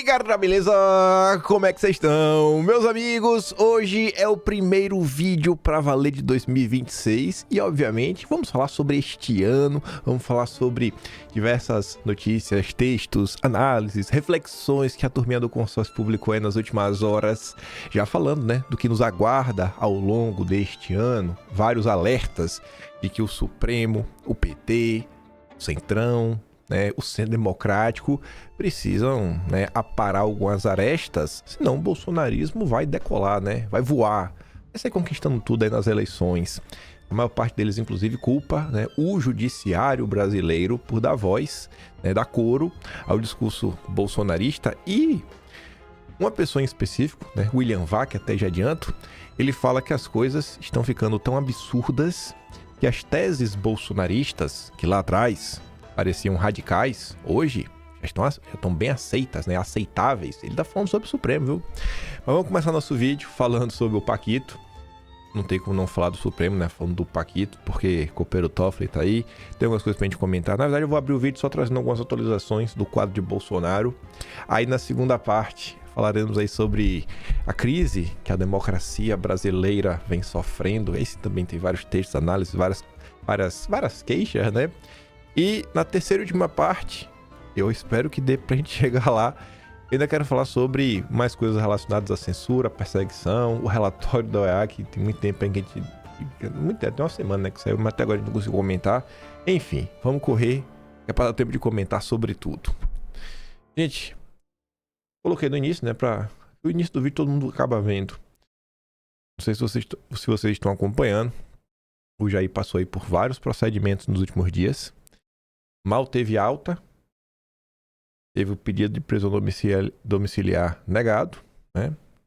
Galera, beleza? Como é que vocês estão? Meus amigos, hoje é o primeiro vídeo pra valer de 2026 e, obviamente, vamos falar sobre este ano, vamos falar sobre diversas notícias, textos, análises, reflexões que a turminha do consórcio publicou aí nas últimas horas, já falando, né, do que nos aguarda ao longo deste ano, vários alertas de que o Supremo, o PT, o Centrão, o Centro Democrático precisam, aparar algumas arestas, senão o bolsonarismo vai decolar, vai voar, vai sair conquistando tudo aí nas eleições. A maior parte deles, inclusive, culpa o judiciário brasileiro por dar voz, dar coro ao discurso bolsonarista. E uma pessoa em específico, William Vac, até já adianto, ele fala que as coisas estão ficando tão absurdas que as teses bolsonaristas, que lá atrás pareciam radicais, hoje já estão bem aceitas, aceitáveis. Ele tá falando sobre o Supremo, viu? Mas vamos começar nosso vídeo falando sobre o Paquito. Não tem como não falar do Supremo, falando do Paquito, porque Copeiro Toffoli tá aí. Tem algumas coisas pra gente comentar. Na verdade, eu vou abrir o vídeo só trazendo algumas atualizações do quadro de Bolsonaro. Aí na segunda parte, falaremos aí sobre a crise que a democracia brasileira vem sofrendo. Esse também tem vários textos, análises, várias queixas, E na terceira e última parte, eu espero que dê pra gente chegar lá. Eu ainda quero falar sobre mais coisas relacionadas à censura, à perseguição, o relatório da OEA, que tem muito tempo aí que a gente... Muito tempo, tem uma semana que saiu, mas até agora a gente não conseguiu comentar. Enfim, vamos correr, que é para dar tempo de comentar sobre tudo. Gente, coloquei no início, para o início do vídeo todo mundo acaba vendo. Não sei se vocês estão acompanhando. O Jair passou aí por vários procedimentos nos últimos dias. Mal teve alta, teve o pedido de prisão domiciliar negado,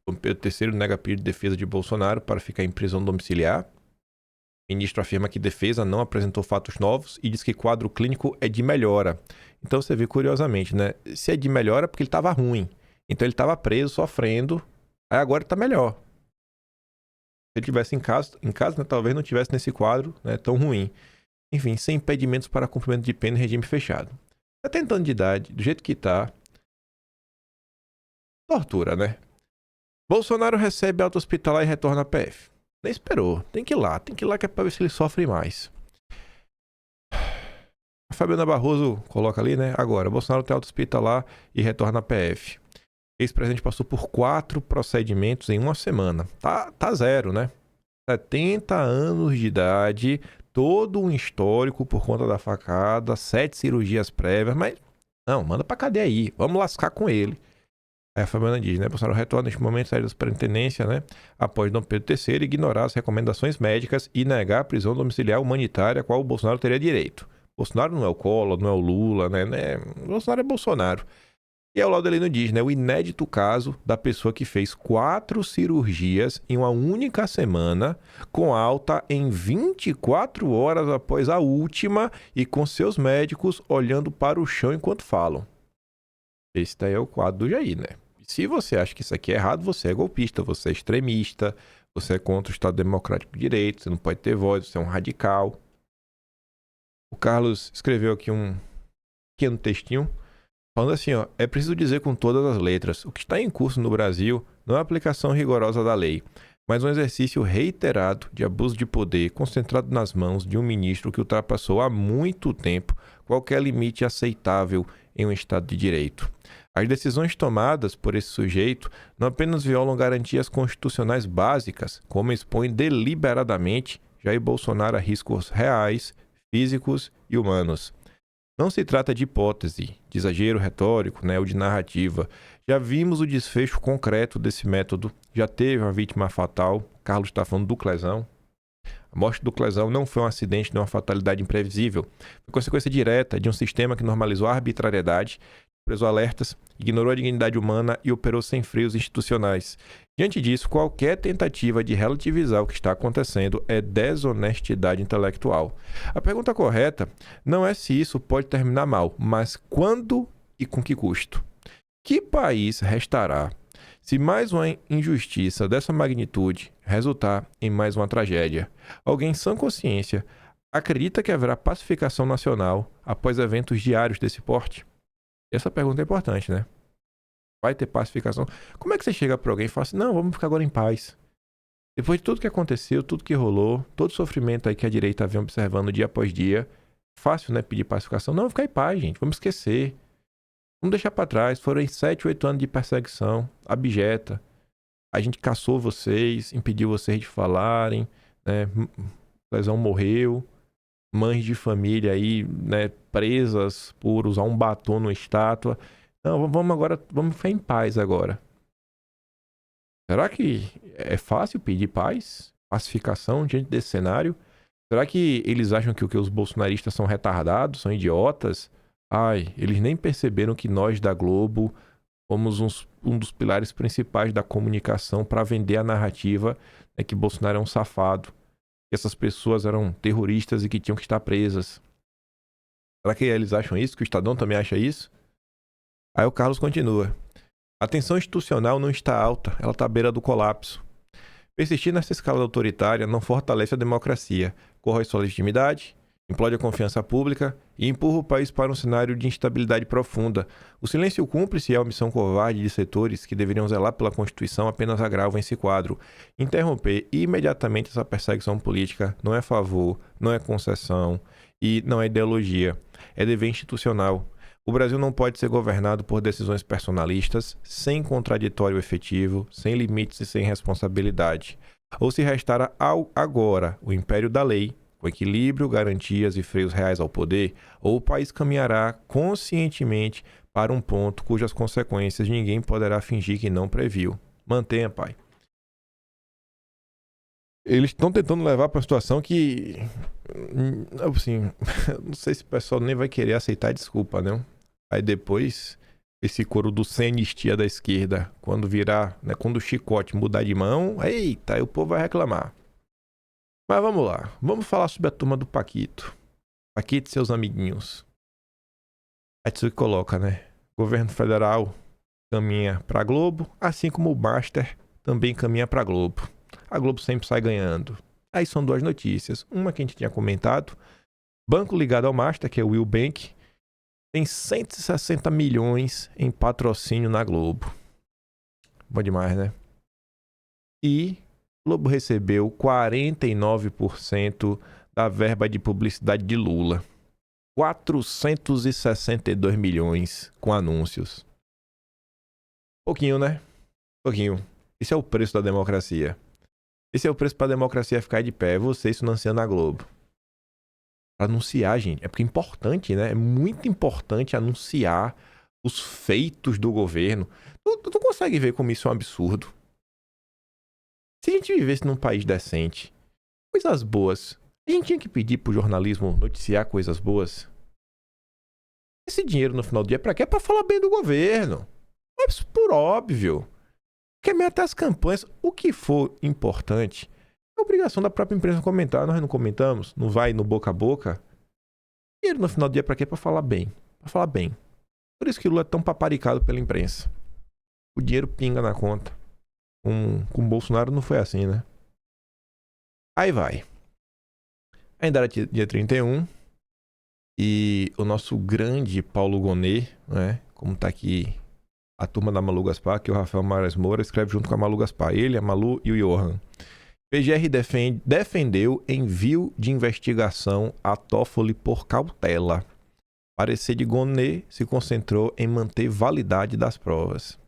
O Pedro III nega pedido de defesa de Bolsonaro para ficar em prisão domiciliar. O ministro afirma que defesa não apresentou fatos novos e diz que quadro clínico é de melhora. Então você vê curiosamente, se é de melhora é porque ele estava ruim. Então ele estava preso, sofrendo, aí agora está melhor. Se ele estivesse em casa, talvez não estivesse nesse quadro tão ruim. Enfim, sem impedimentos para cumprimento de pena em regime fechado. 70 anos de idade, do jeito que tá. Tortura, Bolsonaro recebe alta hospitalar e retorna à PF. Nem esperou. Tem que ir lá que é pra ver se ele sofre mais. A Fabiana Barroso coloca ali, Agora, Bolsonaro tem alta hospitalar e retorna à PF. Ex-presidente passou por 4 procedimentos em uma semana. Tá zero, 70 anos de idade, todo um histórico por conta da facada, 7 cirurgias prévias, mas não, manda pra cadeia aí, vamos lascar com ele. Aí a Fabiana diz, Bolsonaro retorna neste momento sair da superintendência, após Dom Pedro III ignorar as recomendações médicas e negar a prisão domiciliar humanitária a qual o Bolsonaro teria direito. Bolsonaro não é o Collor, não é o Lula, Bolsonaro é Bolsonaro. E ao lado dele não diz, o inédito caso da pessoa que fez 4 cirurgias em uma única semana, com alta em 24 horas após a última e com seus médicos olhando para o chão enquanto falam. Esse daí é o quadro do Jair, E se você acha que isso aqui é errado, você é golpista, você é extremista, você é contra o Estado Democrático de Direito, você não pode ter voz, você é um radical. O Carlos escreveu aqui um pequeno textinho, falando assim, é preciso dizer com todas as letras, o que está em curso no Brasil não é a aplicação rigorosa da lei, mas um exercício reiterado de abuso de poder concentrado nas mãos de um ministro que ultrapassou há muito tempo qualquer limite aceitável em um Estado de Direito. As decisões tomadas por esse sujeito não apenas violam garantias constitucionais básicas, como expõem deliberadamente Jair Bolsonaro a riscos reais, físicos e humanos. Não se trata de hipótese, de exagero retórico, ou de narrativa. Já vimos o desfecho concreto desse método. Já teve uma vítima fatal. Carlos está falando do Clezão. A morte do Clezão não foi um acidente de uma fatalidade imprevisível. Foi consequência direta de um sistema que normalizou a arbitrariedade, prezou alertas, ignorou a dignidade humana e operou sem freios institucionais. Diante disso, qualquer tentativa de relativizar o que está acontecendo é desonestidade intelectual. A pergunta correta não é se isso pode terminar mal, mas quando e com que custo. Que país restará se mais uma injustiça dessa magnitude resultar em mais uma tragédia? Alguém em sã consciência acredita que haverá pacificação nacional após eventos diários desse porte? Essa pergunta é importante, Vai ter pacificação. Como é que você chega pra alguém e fala assim, não, vamos ficar agora em paz? Depois de tudo que aconteceu, tudo que rolou, todo o sofrimento aí que a direita vem observando dia após dia, fácil, né, pedir pacificação. Não, ficar em paz, gente, vamos esquecer. Vamos deixar pra trás. Foram 7, 8 anos de perseguição abjeta. A gente caçou vocês, impediu vocês de falarem, né? Lesão morreu. Mães de família aí, né, presas por usar um batom numa estátua. Não, vamos agora, vamos ficar em paz agora. Será que é fácil pedir paz? Pacificação diante desse cenário? Será que eles acham que os bolsonaristas são retardados, são idiotas? Ai, eles nem perceberam que nós da Globo fomos um dos pilares principais da comunicação para vender a narrativa, né, que Bolsonaro é um safado, que essas pessoas eram terroristas e que tinham que estar presas. Será que eles acham isso? Que o Estadão também acha isso? Aí o Carlos continua. A tensão institucional não está alta, ela está à beira do colapso. Persistir nessa escala autoritária não fortalece a democracia, corrói sua legitimidade, implode a confiança pública e empurra o país para um cenário de instabilidade profunda. O silêncio cúmplice e a omissão covarde de setores que deveriam zelar pela Constituição apenas agravam esse quadro. Interromper imediatamente essa perseguição política não é favor, não é concessão e não é ideologia. É dever institucional. O Brasil não pode ser governado por decisões personalistas, sem contraditório efetivo, sem limites e sem responsabilidade. Ou se restar agora o império da lei, com equilíbrio, garantias e freios reais ao poder, ou o país caminhará conscientemente para um ponto cujas consequências ninguém poderá fingir que não previu. Mantenha, pai. Eles estão tentando levar para uma situação que, assim, não sei se o pessoal nem vai querer aceitar desculpa, né? Aí depois, esse coro do sem anistia da esquerda, quando virar, né, quando o chicote mudar de mão, eita, aí o povo vai reclamar. Mas vamos lá, vamos falar sobre a turma do Paquito. Paquito e seus amiguinhos. A Tsuki coloca, né? Governo federal caminha pra Globo, assim como o Master também caminha pra Globo. A Globo sempre sai ganhando. Aí são duas notícias. Uma que a gente tinha comentado. Banco ligado ao Master, que é o Will Bank, tem 160 milhões em patrocínio na Globo. Bom demais, né? E Globo recebeu 49% da verba de publicidade de Lula. 462 milhões com anúncios. Pouquinho, né? Pouquinho. Esse é o preço da democracia. Esse é o preço para a democracia ficar de pé. Vocês financiando a Globo. Anunciar, gente. É porque é importante, né? É muito importante anunciar os feitos do governo. Tu consegue ver como isso é um absurdo? Se a gente vivesse num país decente, coisas boas, a gente tinha que pedir pro jornalismo noticiar coisas boas. Esse dinheiro no final do dia é pra quê? É pra falar bem do governo. Mas por óbvio. Quer até as campanhas, o que for importante, é obrigação da própria imprensa comentar. Nós não comentamos, não vai no boca a boca. Dinheiro no final do dia é pra quê? Pra falar bem. Pra falar bem. Por isso que Lula é tão paparicado pela imprensa. O dinheiro pinga na conta. Com o Bolsonaro não foi assim, né? Aí vai. Ainda era dia 31. E o nosso grande Paulo Gonet, né? Como tá aqui a turma da Malu Gaspar, que o Rafael Mares Moura escreve junto com a Malu Gaspar. Ele, a Malu e o Johan. PGR defendeu envio de investigação a Toffoli por cautela. Parecer de Gonet se concentrou em manter validade das provas.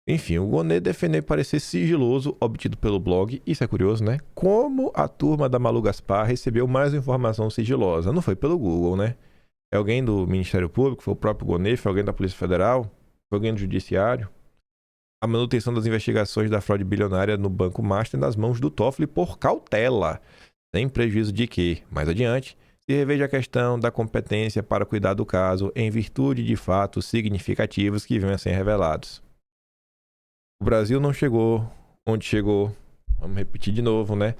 Enfim, o Gonet defendeu parecer sigiloso obtido pelo blog. Isso é curioso, né? Como a turma da Malu Gaspar recebeu mais informação sigilosa? Não foi pelo Google, né? É alguém do Ministério Público? Foi o próprio Gonet? Foi alguém da Polícia Federal? Foi alguém do Judiciário? A manutenção das investigações da fraude bilionária no Banco Master nas mãos do Toffoli por cautela. Sem prejuízo de que, mais adiante, se reveja a questão da competência para cuidar do caso em virtude de fatos significativos que venham a ser revelados. O Brasil não chegou onde chegou, vamos repetir de novo, né?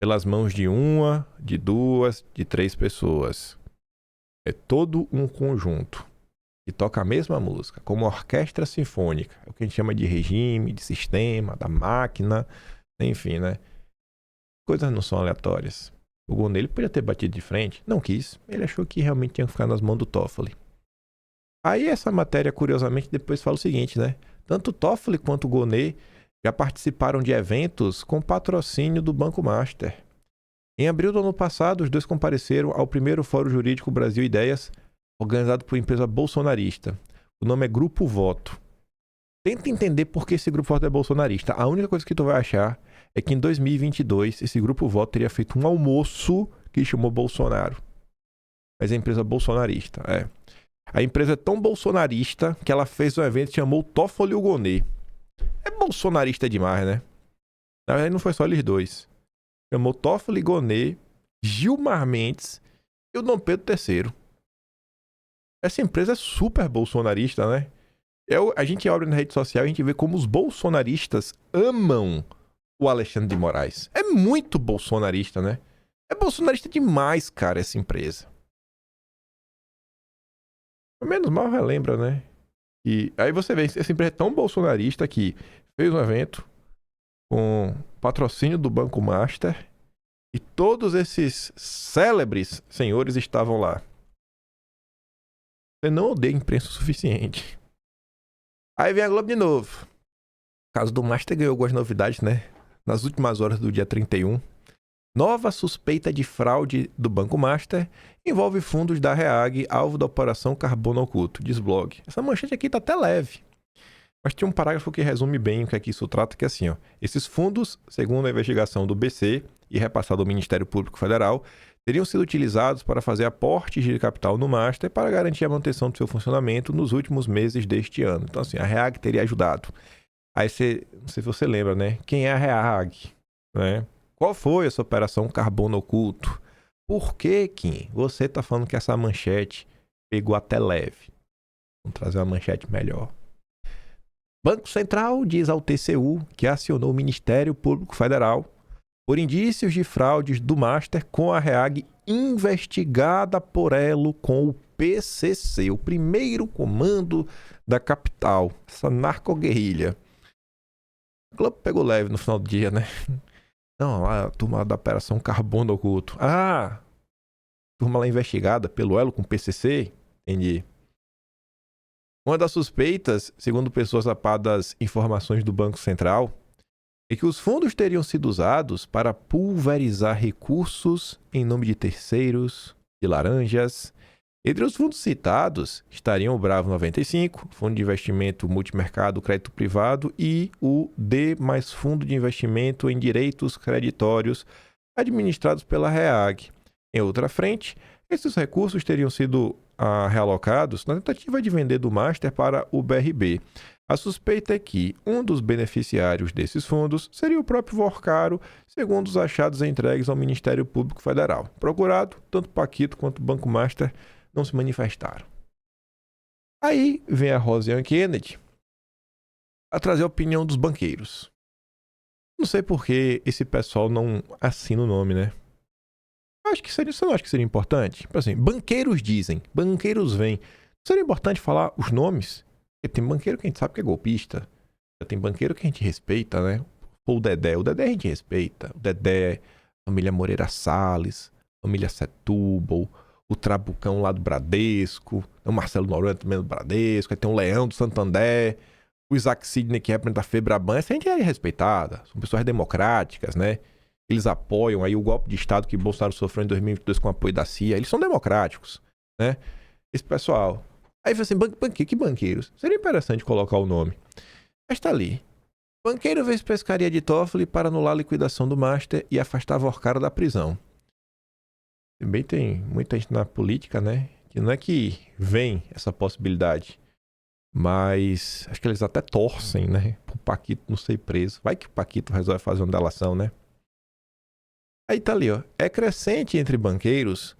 Pelas mãos de uma, de duas, de três pessoas. É todo um conjunto que toca a mesma música, como orquestra sinfônica. É o que a gente chama de regime, de sistema, da máquina, enfim, né? Coisas não são aleatórias. O Gonet podia ter batido de frente, não quis. Ele achou que realmente tinha que ficar nas mãos do Toffoli. Aí essa matéria, curiosamente, depois fala o seguinte, né? Tanto Toffoli quanto Gonê já participaram de eventos com patrocínio do Banco Master. Em abril do ano passado, os dois compareceram ao primeiro Fórum Jurídico Brasil Ideias, organizado por empresa bolsonarista. O nome é Grupo Voto. Tenta entender por que esse Grupo Voto é bolsonarista. A única coisa que tu vai achar é que em 2022 esse Grupo Voto teria feito um almoço que chamou Bolsonaro. Mas é empresa bolsonarista, é. A empresa é tão bolsonarista que ela fez um evento e chamou Toffoli e o Gonê. É bolsonarista demais, né? Na verdade não foi só eles dois. Chamou Toffoli, Gonê, Gilmar Mendes e o Dom Pedro III. Essa empresa é super bolsonarista, né? A gente abre na rede social e a gente vê como os bolsonaristas amam o Alexandre de Moraes. É muito bolsonarista, né? É bolsonarista demais, cara, essa empresa. Menos mal relembra, né? E aí você vê, essa empresa é tão bolsonarista que fez um evento com patrocínio do Banco Master e todos esses célebres senhores estavam lá. Você não odeia a imprensa o suficiente. Aí vem a Globo de novo. O caso do Master ganhou algumas novidades, né? Nas últimas horas do dia 31. Nova suspeita de fraude do Banco Master envolve fundos da REAG, alvo da Operação Carbono Oculto, diz blog. Essa manchete aqui tá até leve. Mas tem um parágrafo que resume bem o que é que isso trata, que é assim, ó. Esses fundos, segundo a investigação do BC e repassado ao Ministério Público Federal, teriam sido utilizados para fazer aportes de capital no Master para garantir a manutenção do seu funcionamento nos últimos meses deste ano. Então, assim, a REAG teria ajudado. Aí você, não sei se você lembra, né? Quem é a REAG? Né? Qual foi essa operação Carbono Oculto? Por que, Kim, você está falando que essa manchete pegou até leve? Vamos trazer uma manchete melhor. Banco Central diz ao TCU que acionou o Ministério Público Federal por indícios de fraudes do Master com a REAG investigada por elo com o PCC, o primeiro comando da capital, essa narcoguerrilha. O Globo pegou leve no final do dia, né? Não, a turma da Operação Carbono Oculto. Ah, turma lá investigada pelo elo com o PCC? Entendi. Uma das suspeitas, segundo pessoas apadas informações do Banco Central, é que os fundos teriam sido usados para pulverizar recursos em nome de terceiros, de laranjas. Entre os fundos citados estariam o Bravo 95, Fundo de Investimento Multimercado Crédito Privado, e o D mais Fundo de Investimento em Direitos Creditórios, administrados pela REAG. Em outra frente, esses recursos teriam sido realocados na tentativa de vender do Master para o BRB. A suspeita é que um dos beneficiários desses fundos seria o próprio Vorcaro, segundo os achados entregues ao Ministério Público Federal. Procurado, tanto Paquito quanto o Banco Master não se manifestaram. Aí vem a Rosiane Kennedy a trazer a opinião dos banqueiros. Não sei por que esse pessoal não assina o nome, né? Acho que seria, você não acha que seria importante? Tipo assim, banqueiros dizem, banqueiros vêm. Seria importante falar os nomes? Porque tem banqueiro que a gente sabe que é golpista. Tem banqueiro que a gente respeita, né? Ou o Dedé a gente respeita. O Dedé, família Moreira Salles, família Setúbal, o Trabucão lá do Bradesco, o Marcelo Noronha também do Bradesco, aí tem o Leão do Santander, o Isaac Sidney que representa a Febraban. Essa gente é respeitada. São pessoas democráticas, né? Eles apoiam aí o golpe de Estado que Bolsonaro sofreu em 2022 com o apoio da CIA. Eles são democráticos, né? Esse pessoal. Aí você assim, que banqueiros? Seria interessante colocar o nome. Mas tá ali. Banqueiro fez pescaria de Toffoli para anular a liquidação do Master e afastar Vorcaro da prisão. Também tem muita gente na política, né? Que não é que vem essa possibilidade. Mas acho que eles até torcem, né? Pro Paquito não ser preso. Vai que o Paquito resolve fazer uma delação, né? Aí tá ali, ó. É crescente entre banqueiros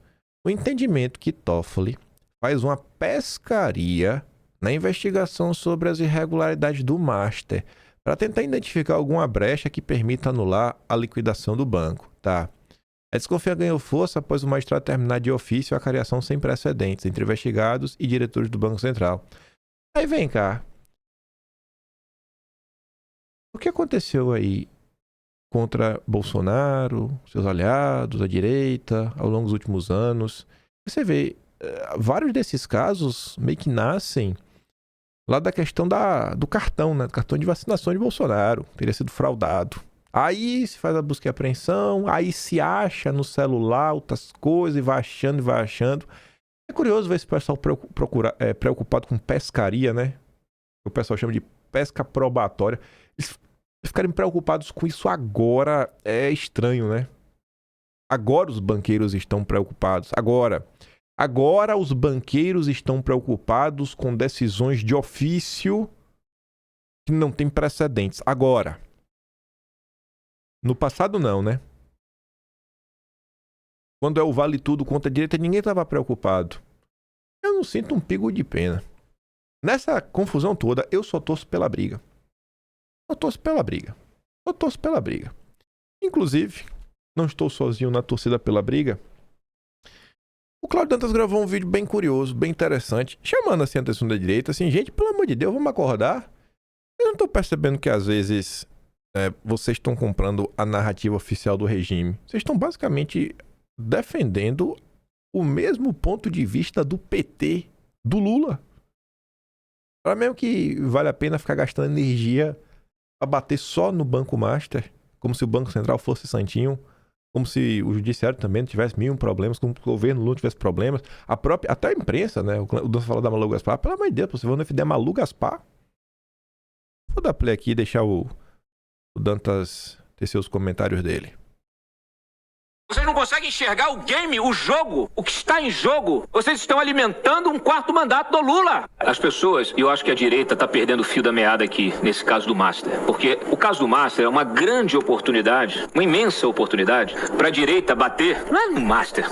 o entendimento que Toffoli faz uma pescaria na investigação sobre as irregularidades do Master para tentar identificar alguma brecha que permita anular a liquidação do banco, tá? A desconfiança ganhou força após o magistrado terminar de ofício a cariação sem precedentes entre investigados e diretores do Banco Central. Aí vem cá. O que aconteceu aí contra Bolsonaro, seus aliados, a direita, ao longo dos últimos anos? Você vê vários desses casos meio que nascem lá da questão do cartão, né? Do cartão de vacinação de Bolsonaro. Teria sido fraudado. Aí se faz a busca e apreensão, aí se acha no celular outras coisas e vai achando e vai achando. É curioso ver esse pessoal preocupado com pescaria, né? O pessoal chama de pesca probatória. Eles ficarem preocupados com isso agora é estranho, né? Agora os banqueiros estão preocupados. Agora os banqueiros estão preocupados com decisões de ofício que não tem precedentes. Agora. No passado não, né? Quando é o vale tudo contra a direita, ninguém estava preocupado. Eu não sinto um pingo de pena. Nessa confusão toda, eu só torço pela briga. Eu torço pela briga. Inclusive, não estou sozinho na torcida pela briga. O Cláudio Dantas gravou um vídeo bem curioso, bem interessante, chamando assim a atenção da direita, assim, gente, pelo amor de Deus, vamos acordar. Eu não estou percebendo que às vezes vocês estão comprando a narrativa oficial do regime. Vocês estão basicamente defendendo o mesmo ponto de vista do PT, do Lula. Para mesmo que vale a pena ficar gastando energia para bater só no Banco Master, como se o Banco Central fosse santinho, como se o judiciário também não tivesse mil problemas, como se o governo Lula tivesse problemas, até a imprensa, né? O Dantas falou da Malu Gaspar, pelo amor de Deus, se você for defender a Malu Gaspar, vou dar play aqui e deixar o Dantas ter seus comentários dele. Vocês não conseguem enxergar o game, o jogo, o que está em jogo. Vocês estão alimentando um quarto mandato do Lula. As pessoas, eu acho que a direita está perdendo o fio da meada aqui, nesse caso do Master. Porque o caso do Master é uma grande oportunidade, uma imensa oportunidade, para a direita bater, não é no Master.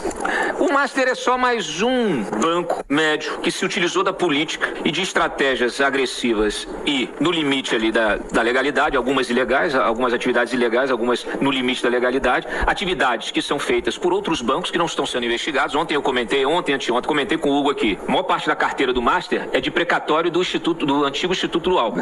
O Master é só mais um banco médio que se utilizou da política e de estratégias agressivas e no limite ali da legalidade, algumas ilegais, algumas atividades ilegais, algumas no limite da legalidade, atividades que são feitas por outros bancos que não estão sendo investigados. Ontem, anteontem, comentei com o Hugo aqui. A maior parte da carteira do Master é de precatório do antigo Instituto Luau,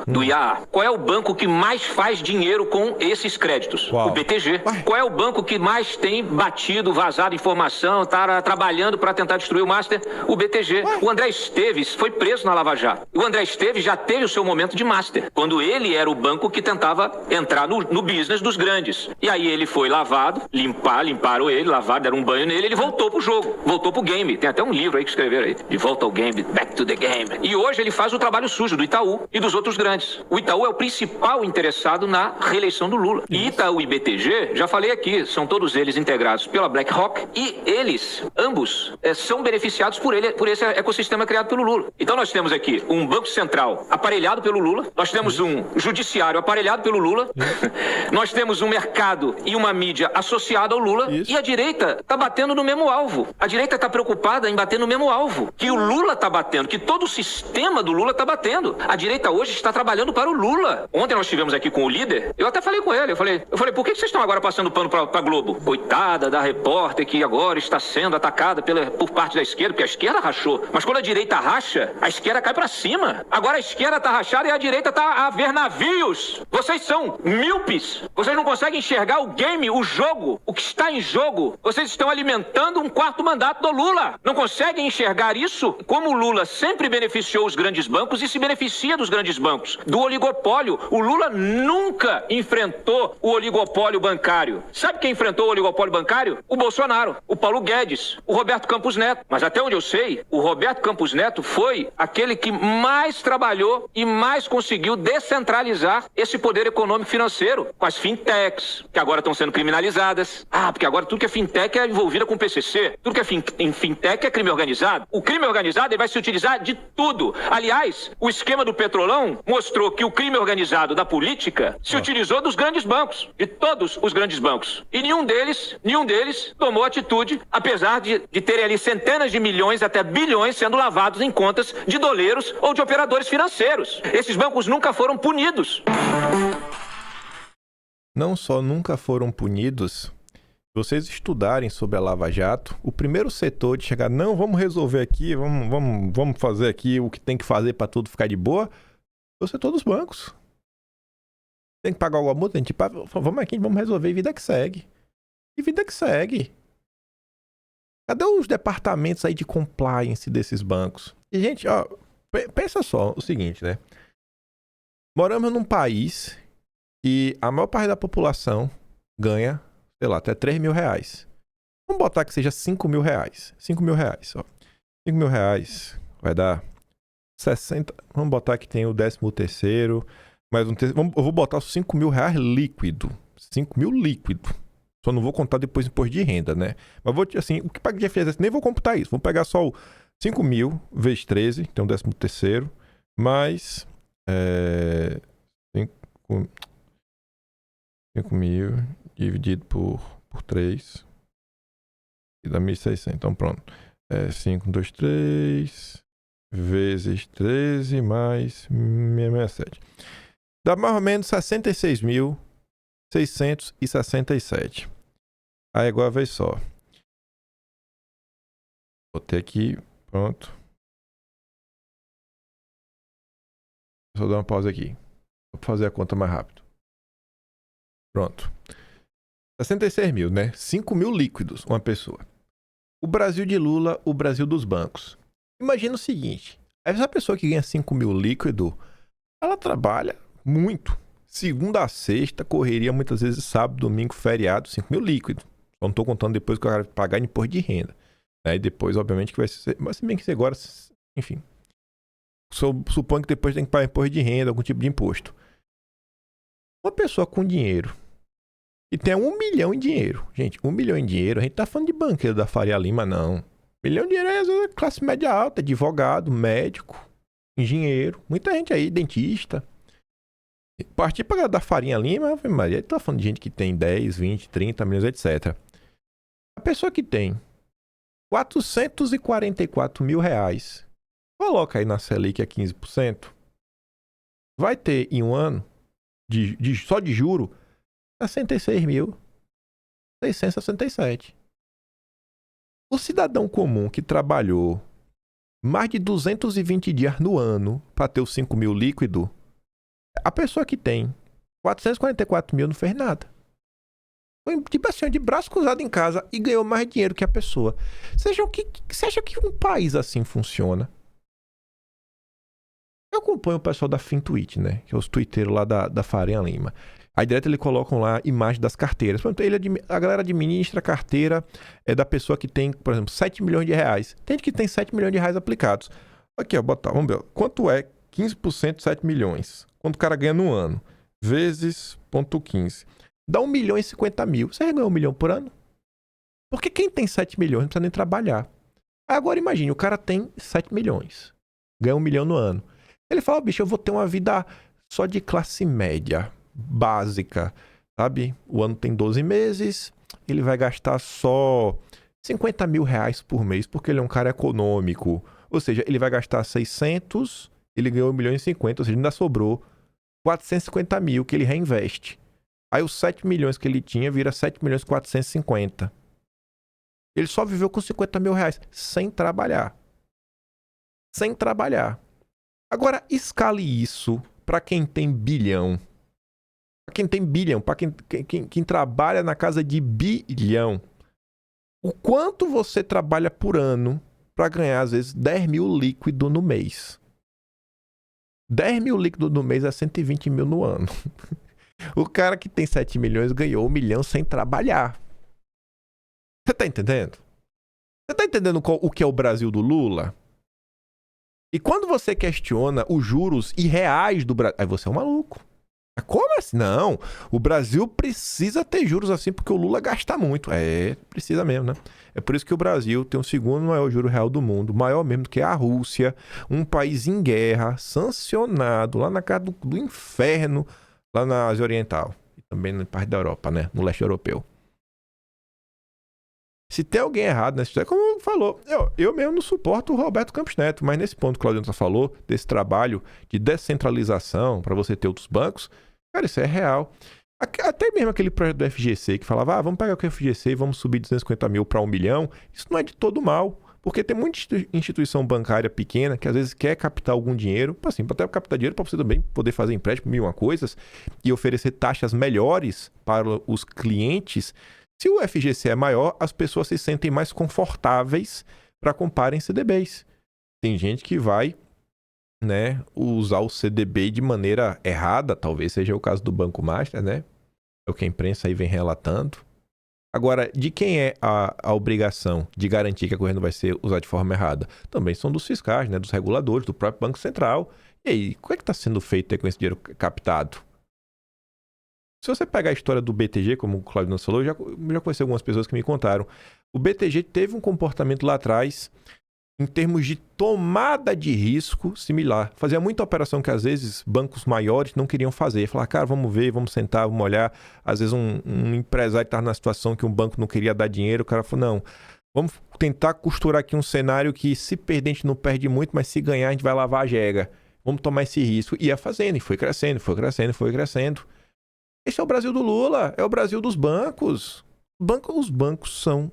do IAA. Qual é o banco que mais faz dinheiro com esses créditos? Uau. O BTG. Qual é o banco que mais tem batido, vazado informação, tá trabalhando para tentar destruir o Master? O BTG. O André Esteves foi preso na Lava Jato. O André Esteves já teve o seu momento de Master, quando ele era o banco que tentava entrar no business dos grandes. E aí ele foi lavado, limparam ele, lavaram, deram um banho nele, ele voltou pro jogo, voltou pro game. Tem até um livro aí que escreveram aí, De Volta ao Game, Back to the Game. E hoje ele faz o trabalho sujo do Itaú e dos outros grandes. O Itaú é o principal interessado na reeleição do Lula. E Itaú e BTG, já falei aqui, são todos eles integrados pela BlackRock e eles, ambos, são beneficiados por esse ecossistema criado pelo Lula. Então nós temos aqui um Banco Central aparelhado pelo Lula, nós temos um judiciário aparelhado pelo Lula, nós temos um mercado e uma mídia associada ao Lula. Isso. E a direita está batendo no mesmo alvo. A direita está preocupada em bater no mesmo alvo que o Lula está batendo, que todo o sistema do Lula está batendo. A direita hoje está trabalhando para o Lula. Ontem nós estivemos aqui com o líder, eu até falei com ele, eu falei, por que vocês estão agora passando pano para Globo? Coitada da repórter que agora está sendo atacada por parte da esquerda, porque a esquerda rachou. Mas quando a direita racha, a esquerda cai para cima. Agora a esquerda está rachada e a direita está a ver navios. Vocês são míopes. Vocês não conseguem enxergar o game, o jogo, o que está em jogo. Vocês estão alimentando um quarto mandato do Lula. Não conseguem enxergar isso? Como o Lula sempre beneficiou os grandes bancos e se beneficia dos grandes bancos, do oligopólio. O Lula nunca enfrentou o oligopólio bancário. Sabe quem enfrentou o oligopólio bancário? O Bolsonaro, o Paulo Guedes, o Roberto Campos Neto. Mas até onde eu sei, o Roberto Campos Neto foi aquele que mais trabalhou e mais conseguiu descentralizar esse poder econômico financeiro com as fintechs, que agora estão sendo criminalizadas. Porque agora tudo que é fintech é envolvida com PCC. Tudo que é em fintech é crime organizado. O crime organizado ele vai se utilizar de tudo. Aliás, o esquema do Petrolão mostrou que o crime organizado da política se utilizou dos grandes bancos, de todos os grandes bancos. E nenhum deles tomou atitude, apesar de terem ali centenas de milhões até bilhões sendo lavados em contas de doleiros ou de operadores financeiros. Esses bancos nunca foram punidos. Não só nunca foram punidos, se vocês estudarem sobre a Lava Jato, o primeiro setor de chegar, não, vamos resolver aqui, vamos fazer aqui o que tem que fazer para tudo ficar de boa, é o setor dos bancos. Tem que pagar alguma multa, a gente paga, vamos aqui, vamos resolver, vida que segue. E vida que segue. Cadê os departamentos aí de compliance desses bancos? E, gente, ó, pensa só o seguinte, né? Moramos num país e a maior parte da população ganha, sei lá, até 3 mil reais. Vamos botar que seja 5 mil reais. 5 mil reais, ó. 5 mil reais vai dar 60. Vamos botar que tem o 13º, mais um terceiro. Eu vou botar os 5 mil reais líquido. 5 mil líquido. Só não vou contar depois o imposto de renda, né? Mas vou, assim, o que paga de FGTS, nem vou computar isso. Vou pegar só o 5 mil vezes 13, tem um 13º, mais 5 mil dividido por 3, e dá 1.600. Então pronto. 5, 2, 3, vezes 13, mais 667. Dá mais ou menos 66.667. Aí agora vez só. Botei aqui, pronto. Só dar uma pausa aqui. Vou fazer a conta mais rápido. Pronto. 66 mil, né? 5 mil líquidos, uma pessoa. O Brasil de Lula, o Brasil dos bancos. Imagina o seguinte. Essa pessoa que ganha 5 mil líquido, ela trabalha muito. Segunda a sexta, correria muitas vezes sábado, domingo, feriado, 5 mil líquido. Só não tô contando depois que o cara vai pagar imposto de renda. E depois, obviamente, que vai ser... Mas se bem que agora, enfim... Suponho que depois tem que pagar imposto de renda, algum tipo de imposto. Uma pessoa com dinheiro e tem 1 milhão em dinheiro. Gente, 1 milhão em dinheiro, a gente tá falando de banqueiro da Faria Lima, não. 1 milhão em dinheiro é classe média alta, advogado, médico, engenheiro, muita gente aí, dentista. Partir para da Farinha Lima, Maria, tá falando de gente que tem 10, 20, 30 milhões, etc. A pessoa que tem 444 mil reais, coloca aí na Selic a 15%, vai ter em um ano, só de juro, 66.667. O cidadão comum que trabalhou mais de 220 dias no ano para ter os 5 mil líquido, a pessoa que tem 444 mil não fez nada. Foi tipo assim, de braço cruzado em casa e ganhou mais dinheiro que a pessoa. Você acha que um país assim funciona? Eu acompanho o pessoal da Fintwitch, né? Que é os twitteiros lá da Farinha Lima. Aí direto eles colocam lá imagem das carteiras. Pronto, a galera administra a carteira da pessoa que tem, por exemplo, 7 milhões de reais. Tem gente que tem 7 milhões de reais aplicados. Aqui, ó, vamos ver. Quanto é 15% de 7 milhões? Quanto o cara ganha no ano? Vezes 0,15. Dá 1 milhão e 50 mil. Você ganha 1 milhão por ano? Porque quem tem 7 milhões não precisa nem trabalhar. Agora imagine, o cara tem 7 milhões. Ganha 1 milhão no ano. Ele fala, bicho, eu vou ter uma vida só de classe média, básica, sabe? O ano tem 12 meses, ele vai gastar só 50 mil reais por mês, porque ele é um cara econômico. Ou seja, ele vai gastar 600, ele ganhou 1 milhão e 50, ou seja, ainda sobrou 450 mil que ele reinveste. Aí os 7 milhões que ele tinha vira 7 milhões e 450. Ele só viveu com 50 mil reais, sem trabalhar. Sem trabalhar. Agora, escale isso para quem tem bilhão. Para quem tem bilhão, para quem trabalha na casa de bilhão. O quanto você trabalha por ano para ganhar, às vezes, 10 mil líquido no mês? 10 mil líquido no mês é 120 mil no ano. O cara que tem 7 milhões ganhou 1 milhão sem trabalhar. Você tá entendendo? Você tá entendendo o que é o Brasil do Lula? E quando você questiona os juros irreais do Brasil, aí você é um maluco. Como assim? Não, o Brasil precisa ter juros assim porque o Lula gasta muito. Precisa mesmo, né? É por isso que o Brasil tem o segundo maior juro real do mundo, maior mesmo do que a Rússia, um país em guerra, sancionado, lá na casa do inferno, lá na Ásia Oriental. E também na parte da Europa, né? No leste europeu. Se tem alguém errado nessa história, como falou, eu mesmo não suporto o Roberto Campos Neto, mas nesse ponto que o Claudio falou, desse trabalho de descentralização para você ter outros bancos, cara, isso é real. Até mesmo aquele projeto do FGC que falava, vamos pegar o FGC e vamos subir 250 mil para 1 milhão, isso não é de todo mal, porque tem muita instituição bancária pequena que às vezes quer captar algum dinheiro, assim, para até captar dinheiro para você também poder fazer empréstimo, mil uma coisas, e oferecer taxas melhores para os clientes. Se o FGC é maior, as pessoas se sentem mais confortáveis para comprarem CDBs. Tem gente que vai, né, usar o CDB de maneira errada, talvez seja o caso do Banco Master, né? É o que a imprensa aí vem relatando. Agora, de quem é a obrigação de garantir que a corrente não vai ser usada de forma errada? Também são dos fiscais, né, dos reguladores, do próprio Banco Central. E aí, o que é que está sendo feito aí com esse dinheiro captado? Se você pegar a história do BTG, como o Claudio não falou, eu já conheci algumas pessoas que me contaram. O BTG teve um comportamento lá atrás, em termos de tomada de risco, similar. Fazia muita operação que, às vezes, bancos maiores não queriam fazer. Falar, cara, vamos ver, vamos sentar, vamos olhar. Às vezes, um empresário estava na situação que um banco não queria dar dinheiro. O cara falou, não, vamos tentar costurar aqui um cenário que, se perder, a gente não perde muito, mas se ganhar, a gente vai lavar a jega. Vamos tomar esse risco. E ia fazendo, e foi crescendo, foi crescendo, foi crescendo. Esse é o Brasil do Lula, é o Brasil dos bancos. Os bancos são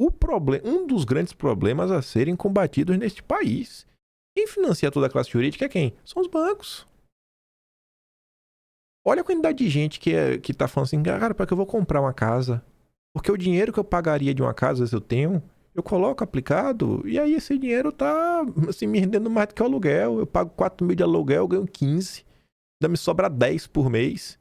um dos grandes problemas a serem combatidos neste país. Quem financia toda a classe jurídica é quem? São os bancos. Olha a quantidade de gente que tá falando assim, cara, para que eu vou comprar uma casa? Porque o dinheiro que eu pagaria de uma casa, se eu tenho, eu coloco aplicado, e aí esse dinheiro tá assim, me rendendo mais do que o aluguel. Eu pago 4 mil de aluguel, eu ganho 15. Ainda me sobra 10 por mês.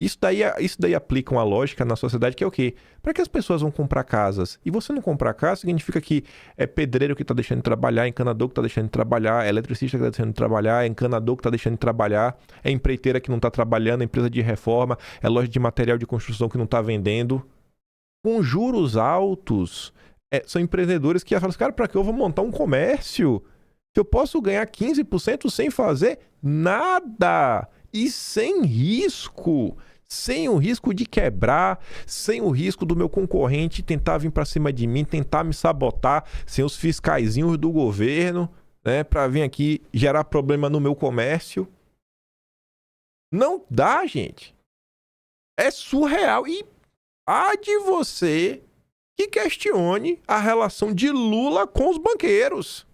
Isso daí aplica uma lógica na sociedade que é o quê? Para que as pessoas vão comprar casas? E você não comprar casa significa que é pedreiro que está deixando de trabalhar, encanador que está deixando de trabalhar, é eletricista que está deixando de trabalhar, é encanador que está deixando de trabalhar, é empreiteira que não está trabalhando, é empresa de reforma, é loja de material de construção que não está vendendo. Com juros altos, são empreendedores que falam assim, cara, para que eu vou montar um comércio? Que eu posso ganhar 15% sem fazer nada e sem risco. Sem o risco de quebrar, sem o risco do meu concorrente tentar vir para cima de mim, tentar me sabotar, sem os fiscaizinhos do governo, né, para vir aqui gerar problema no meu comércio. Não dá, gente. É surreal. E há de você que questione a relação de Lula com os banqueiros.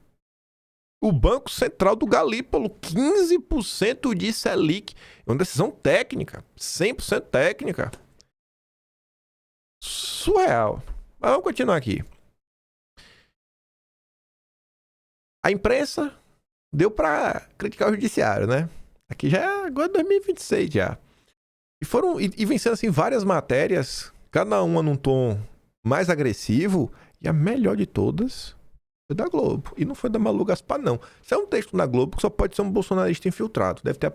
O Banco Central do Galípolo, 15% de Selic. É uma decisão técnica, 100% técnica. Surreal. Mas vamos continuar aqui. A imprensa deu para criticar o judiciário, né? Aqui já é agora 2026 já. E vem sendo assim várias matérias, cada uma num tom mais agressivo, e a melhor de todas foi da Globo. E não foi da Malu Gaspar, não. Isso é um texto na Globo que só pode ser um bolsonarista infiltrado. Deve ter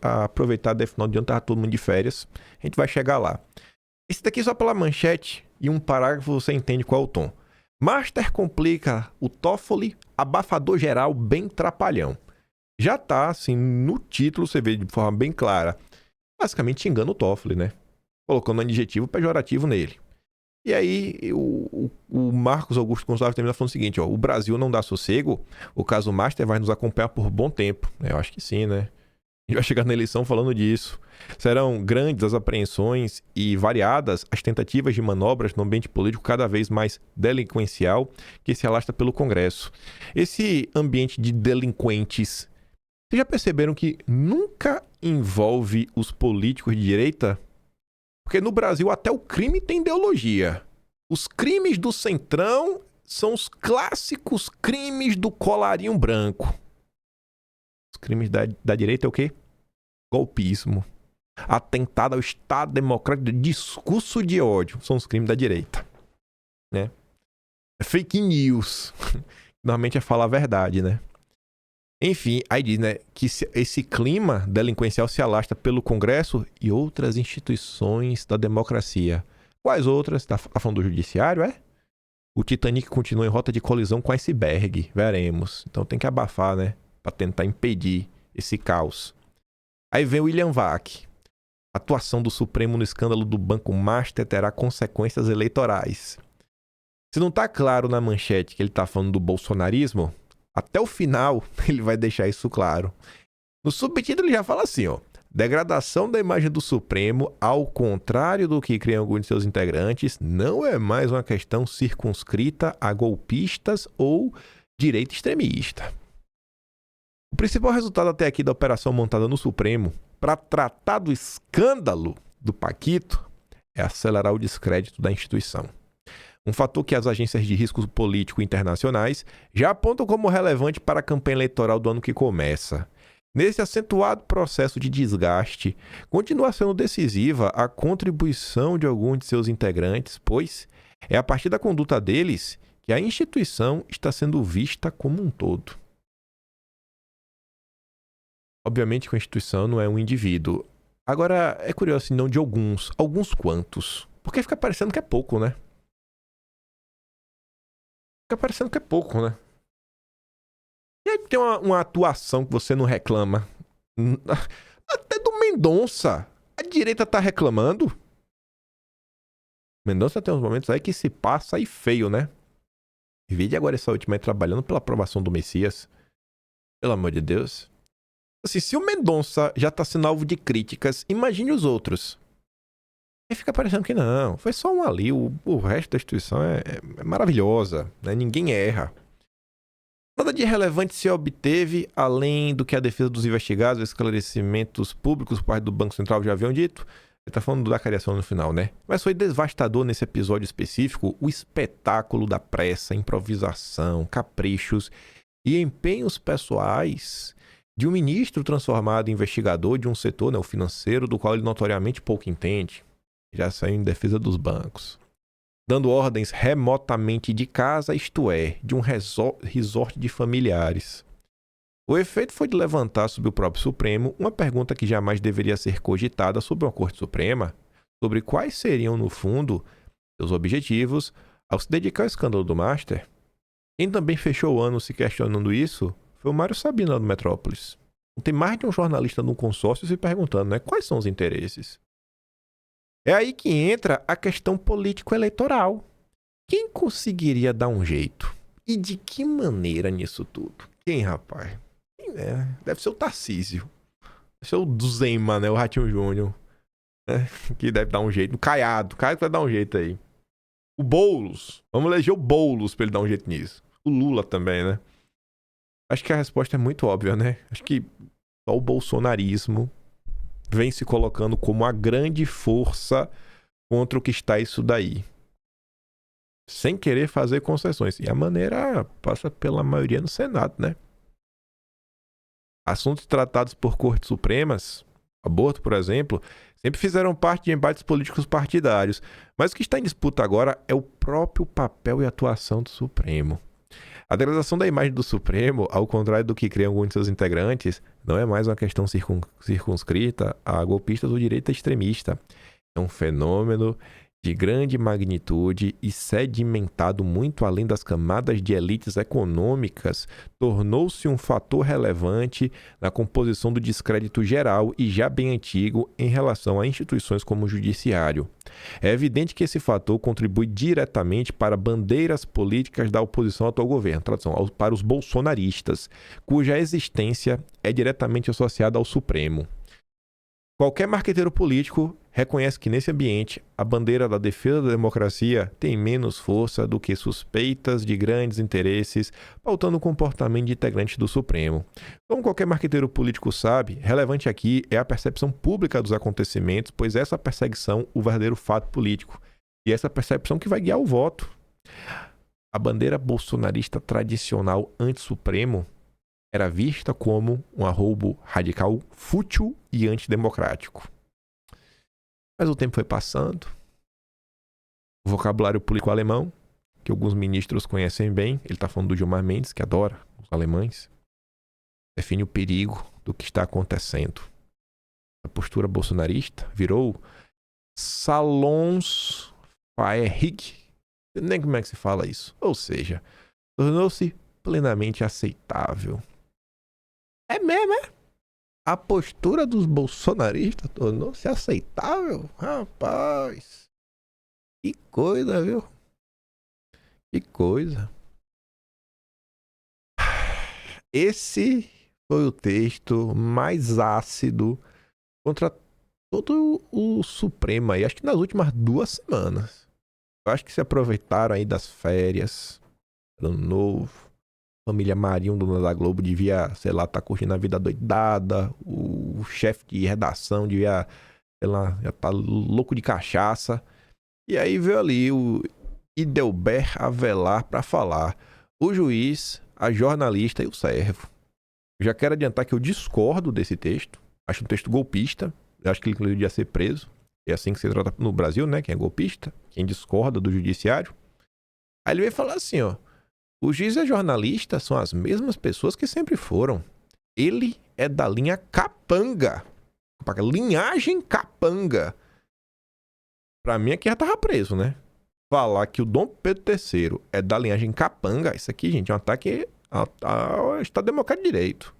aproveitado a final de ano, tava todo mundo de férias. A gente vai chegar lá. Esse daqui só pela manchete e um parágrafo você entende qual é o tom. Master complica o TOEFL, abafador geral bem trapalhão. Já tá, assim, no título você vê de forma bem clara. Basicamente xingando o TOEFL, né? Colocando um adjetivo pejorativo nele. E aí, o Marcos Augusto Gonçalves termina falando o seguinte, ó, o Brasil não dá sossego, o caso Master vai nos acompanhar por bom tempo. Eu acho que sim, né? A gente vai chegar na eleição falando disso. Serão grandes as apreensões e variadas as tentativas de manobras no ambiente político cada vez mais delinquencial que se alastra pelo Congresso. Esse ambiente de delinquentes, vocês já perceberam que nunca envolve os políticos de direita? Porque no Brasil até o crime tem ideologia. Os crimes do Centrão são os clássicos crimes do colarinho branco. Os crimes da direita é o quê? Golpismo. Atentado ao Estado Democrático, discurso de ódio. São os crimes da direita. Né? É fake news. Normalmente é falar a verdade, né? Enfim, aí diz, né, que esse clima delinquencial se alastra pelo Congresso e outras instituições da democracia. Quais outras? Tá falando do judiciário, é? O Titanic continua em rota de colisão com iceberg, veremos. Então tem que abafar, né, para tentar impedir esse caos. Aí vem o William Vac. A atuação do Supremo no escândalo do Banco Master terá consequências eleitorais. Se não tá claro na manchete que ele tá falando do bolsonarismo, até o final, ele vai deixar isso claro. No subtítulo ele já fala assim, ó. Degradação da imagem do Supremo, ao contrário do que criam alguns de seus integrantes, não é mais uma questão circunscrita a golpistas ou direita extremista. O principal resultado até aqui da operação montada no Supremo para tratar do escândalo do Paquito é acelerar o descrédito da instituição. Um fator que as agências de risco político internacionais já apontam como relevante para a campanha eleitoral do ano que começa. Nesse acentuado processo de desgaste, continua sendo decisiva a contribuição de alguns de seus integrantes, pois é a partir da conduta deles que a instituição está sendo vista como um todo. Obviamente que a instituição não é um indivíduo. Agora, é curioso, assim, não de alguns quantos. Porque fica parecendo que é pouco, né? Fica parecendo que é pouco, né? E aí tem uma atuação que você não reclama. Até do Mendonça. A direita tá reclamando. Mendonça tem uns momentos aí que se passa aí feio, né? Vide agora essa última aí trabalhando pela aprovação do Messias. Pelo amor de Deus. Assim, se o Mendonça já tá sendo alvo de críticas, imagine os outros. E fica parecendo que não. Foi só um ali. O resto da instituição é maravilhosa, né? Ninguém erra. Nada de relevante se obteve, além do que a defesa dos investigados, esclarecimentos públicos por parte do Banco Central já haviam dito. Ele tá falando da criação no final, né? Mas foi devastador nesse episódio específico o espetáculo da pressa, improvisação, caprichos e empenhos pessoais de um ministro transformado em investigador de um setor, né, o financeiro, do qual ele notoriamente pouco entende. Já saiu em defesa dos bancos. Dando ordens remotamente de casa, isto é, de um resort de familiares. O efeito foi de levantar sobre o próprio Supremo uma pergunta que jamais deveria ser cogitada sobre uma Corte Suprema, sobre quais seriam, no fundo, seus objetivos ao se dedicar ao escândalo do Master. Quem também fechou o ano se questionando isso foi o Mário Sabino, lá do Metrópolis. Tem mais de um jornalista no consórcio se perguntando, né, quais são os interesses. É aí que entra a questão político-eleitoral. Quem conseguiria dar um jeito? E de que maneira nisso tudo? Quem, rapaz? Quem é? Deve ser o Tarcísio. Deve ser o do Zema, né? O Ratinho Júnior. Né? Que deve dar um jeito. O Caiado. O Caiado vai dar um jeito aí. O Boulos. Vamos eleger o Boulos pra ele dar um jeito nisso. O Lula também, né? Acho que a resposta é muito óbvia, né? Acho que só o bolsonarismo vem se colocando como a grande força contra o que está isso daí. Sem querer fazer concessões. E a maneira passa pela maioria no Senado, né? Assuntos tratados por cortes supremas, aborto, por exemplo, sempre fizeram parte de embates políticos partidários. Mas o que está em disputa agora é o próprio papel e atuação do Supremo. A degradação da imagem do Supremo, ao contrário do que criam alguns de seus integrantes, não é mais uma questão circunscrita a golpistas ou direita extremista. É um fenômeno de grande magnitude e sedimentado muito além das camadas de elites econômicas, tornou-se um fator relevante na composição do descrédito geral e já bem antigo em relação a instituições como o judiciário. É evidente que esse fator contribui diretamente para bandeiras políticas da oposição ao atual governo, tradução, para os bolsonaristas, cuja existência é diretamente associada ao Supremo. Qualquer marqueteiro político reconhece que nesse ambiente a bandeira da defesa da democracia tem menos força do que suspeitas de grandes interesses pautando o comportamento de integrantes do Supremo. Como qualquer marqueteiro político sabe, relevante aqui é a percepção pública dos acontecimentos, pois essa perseguição o verdadeiro fato político e essa percepção que vai guiar o voto. A bandeira bolsonarista tradicional anti-Supremo era vista como um arroubo radical, fútil e antidemocrático. Mas o tempo foi passando. O vocabulário político alemão, que alguns ministros conhecem bem, ele está falando do Gilmar Mendes, que adora os alemães, define o perigo do que está acontecendo. A postura bolsonarista virou Salonsfähig, nem como é que se fala isso. Ou seja, tornou-se plenamente aceitável. É mesmo, é? A postura dos bolsonaristas tornou-se aceitável? Rapaz, que coisa, viu? Que coisa. Esse foi o texto mais ácido contra todo o Supremo aí, acho que nas últimas 2 semanas. Eu acho que se aproveitaram aí das férias, ano novo. Família Marinho, dona da Globo, devia, sei lá, tá curtindo a vida doidada. O chefe de redação devia, já tá louco de cachaça. E aí veio ali o Idelber Avelar para falar. O juiz, a jornalista e o servo. Já quero adiantar que eu discordo desse texto. Acho um texto golpista. Eu acho que ele inclusive devia ser preso. É assim que se trata no Brasil, né? Quem é golpista, quem discorda do judiciário. Aí ele veio falar assim, ó. O juiz e a jornalista são as mesmas pessoas que sempre foram. Ele é da linha capanga. Linhagem capanga. Pra mim aqui já tava preso, né? Falar que o Dom Pedro III é da linhagem capanga, isso aqui, gente, é um ataque ao Estado Democrático de Direito.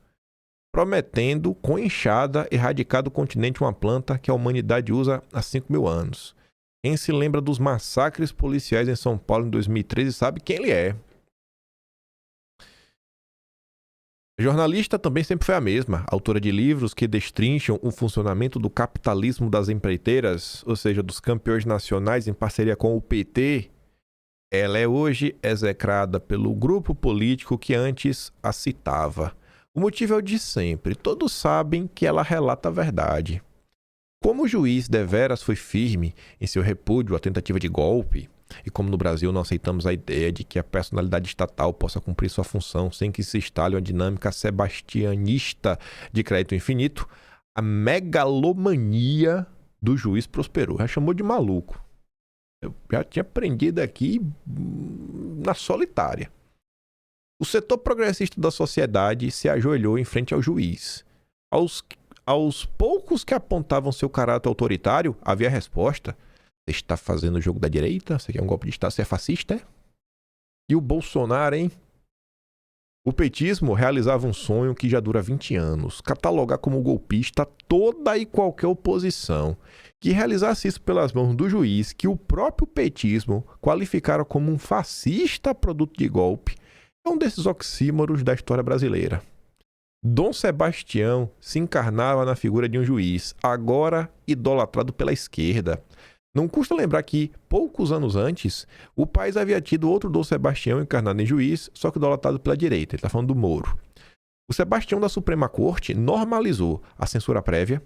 Prometendo, com enxada, erradicar do continente uma planta que a humanidade usa há 5.000 anos. Quem se lembra dos massacres policiais em São Paulo em 2013 sabe quem ele é. A jornalista também sempre foi a mesma, autora de livros que destrincham o funcionamento do capitalismo das empreiteiras, ou seja, dos campeões nacionais em parceria com o PT. Ela é hoje execrada pelo grupo político que antes a citava. O motivo é o de sempre, todos sabem que ela relata a verdade. Como o juiz deveras foi firme em seu repúdio à tentativa de golpe, e como no Brasil não aceitamos a ideia de que a personalidade estatal possa cumprir sua função sem que se instale uma dinâmica sebastianista de crédito infinito, a megalomania do juiz prosperou. Já chamou de maluco. Eu já tinha aprendido aqui na solitária. O setor progressista da sociedade se ajoelhou em frente ao juiz. Aos poucos que apontavam seu caráter autoritário, havia a resposta. Você está fazendo o jogo da direita? Você quer um golpe de Estado? Você é fascista, é? E o Bolsonaro, hein? O petismo realizava um sonho que já dura 20 anos. Catalogar como golpista toda e qualquer oposição que realizasse isso pelas mãos do juiz, que o próprio petismo qualificara como um fascista produto de golpe, é um desses oxímoros da história brasileira. Dom Sebastião se encarnava na figura de um juiz, agora idolatrado pela esquerda. Não custa lembrar que, poucos anos antes, o país havia tido outro Dom Sebastião encarnado em juiz, só que idolatrado pela direita. Ele está falando do Moro. O Sebastião da Suprema Corte normalizou a censura prévia,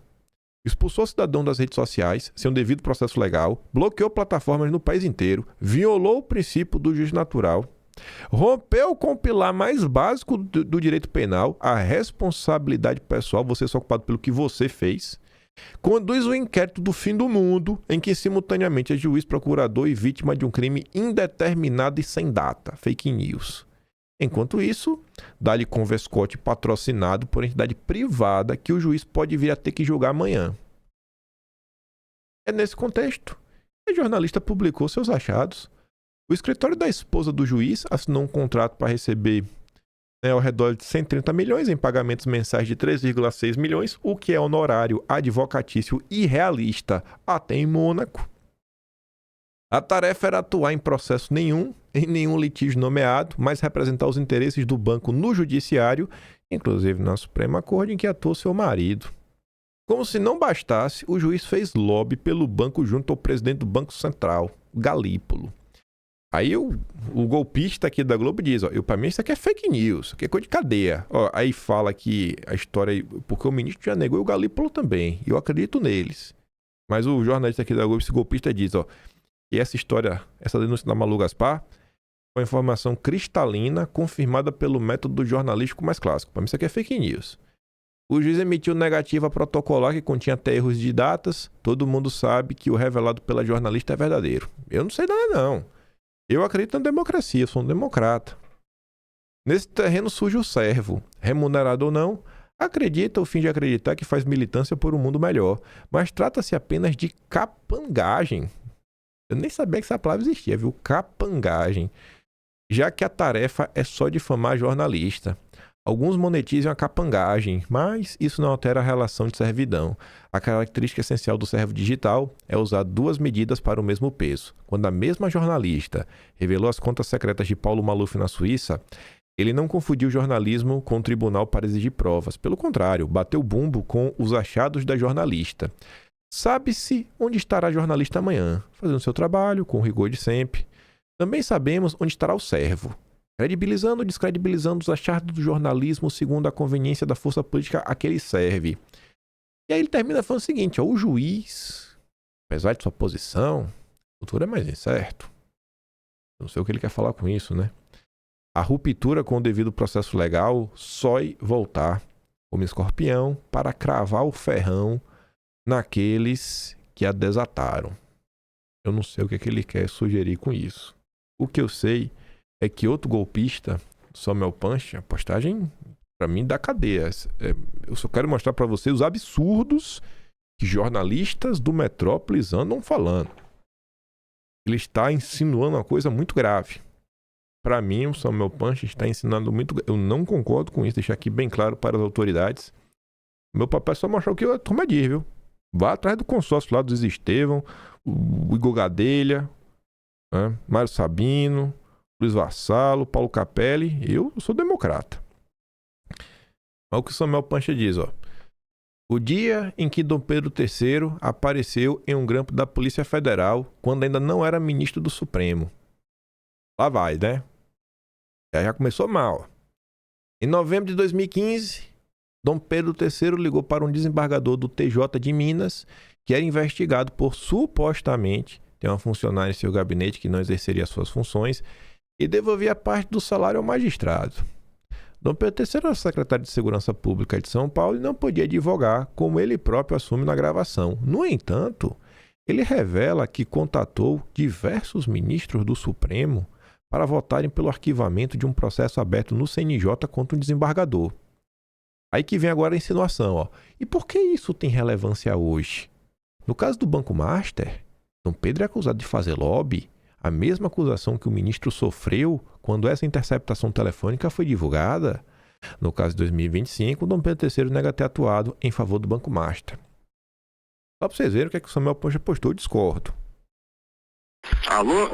expulsou o cidadão das redes sociais sem um devido processo legal, bloqueou plataformas no país inteiro, violou o princípio do juiz natural, rompeu com o pilar mais básico do direito penal, a responsabilidade pessoal, você ser ocupado pelo que você fez, conduz o inquérito do fim do mundo, em que simultaneamente é juiz, procurador e vítima de um crime indeterminado e sem data, fake news. Enquanto isso, dá-lhe converscote patrocinado por entidade privada que o juiz pode vir a ter que julgar amanhã. É nesse contexto que a jornalista publicou seus achados. O escritório da esposa do juiz assinou um contrato para receber ao redor de 130 milhões em pagamentos mensais de 3,6 milhões, o que é honorário advocatício irrealista até em Mônaco. A tarefa era atuar em processo nenhum, em nenhum litígio nomeado, mas representar os interesses do banco no judiciário, inclusive na Suprema Corte, em que atuou seu marido. Como se não bastasse, o juiz fez lobby pelo banco junto ao presidente do Banco Central, Galípolo. Aí o golpista aqui da Globo diz, pra mim isso aqui é fake news, isso aqui é coisa de cadeia. Aí fala que a história, porque o ministro já negou e o Galípolo também, e eu acredito neles. Mas o jornalista aqui da Globo, esse golpista diz, que essa história, essa denúncia da Malu Gaspar, foi informação cristalina, confirmada pelo método jornalístico mais clássico. Pra mim isso aqui é fake news. O juiz emitiu negativa protocolar que continha até erros de datas, todo mundo sabe que o revelado pela jornalista é verdadeiro. Eu não sei nada não. Eu acredito na democracia, eu sou um democrata. Nesse terreno surge o servo, remunerado ou não, acredita ou finge acreditar que faz militância por um mundo melhor, mas trata-se apenas de capangagem. Eu nem sabia que essa palavra existia, viu? Capangagem. Já que a tarefa é só difamar jornalista. Alguns monetizam a capangagem, mas isso não altera a relação de servidão. A característica essencial do servo digital é usar duas medidas para o mesmo peso. Quando a mesma jornalista revelou as contas secretas de Paulo Maluf na Suíça, ele não confundiu o jornalismo com o tribunal para exigir provas. Pelo contrário, bateu bumbo com os achados da jornalista. Sabe-se onde estará a jornalista amanhã, fazendo seu trabalho com o rigor de sempre. Também sabemos onde estará o servo, credibilizando ou descredibilizando os achados do jornalismo segundo a conveniência da força política a que ele serve. E aí ele termina falando o seguinte, ó, o juiz, apesar de sua posição, o futuro é mais incerto. Eu não sei o que ele quer falar com isso, né? A ruptura com o devido processo legal só voltar como escorpião para cravar o ferrão naqueles que a desataram. Eu não sei o que é que ele quer sugerir com isso. O que eu sei é que outro golpista, Samuel Punch, a postagem para mim da cadeia. Eu só quero mostrar para vocês os absurdos que jornalistas do Metrópolis andam falando. Ele está insinuando uma coisa muito grave. Para mim, o Samuel Punch está ensinando muito... Eu não concordo com isso, deixar aqui bem claro para as autoridades. Meu papel é só mostrar o que a turma diz, viu? Vá atrás do consórcio lá do Zé Estevão, o Igor Gadelha, né? Mário Sabino, Luiz Vassalo, Paulo Capelli. Eu sou democrata. Olha o que o Samuel Punch diz, ó. O dia em que Dom Pedro III apareceu em um grampo da Polícia Federal, quando ainda não era ministro do Supremo. Lá vai, né? Já começou mal. Em novembro de 2015, Dom Pedro III ligou para um desembargador do TJ de Minas, que era investigado por supostamente ter uma funcionária em seu gabinete que não exerceria suas funções e devolvia parte do salário ao magistrado. Dom Pedro III era secretário de Segurança Pública de São Paulo e não podia advogar, como ele próprio assume na gravação. No entanto, ele revela que contatou diversos ministros do Supremo para votarem pelo arquivamento de um processo aberto no CNJ contra um desembargador. Aí que vem agora a insinuação, ó. E por que isso tem relevância hoje? No caso do Banco Master, Dom Pedro é acusado de fazer lobby, a mesma acusação que o ministro sofreu quando essa interceptação telefônica foi divulgada. No caso de 2025, Dom Pedro III nega ter atuado em favor do Banco Master. Só para vocês verem o que é que o Samuel Punch postou, eu discordo. Alô?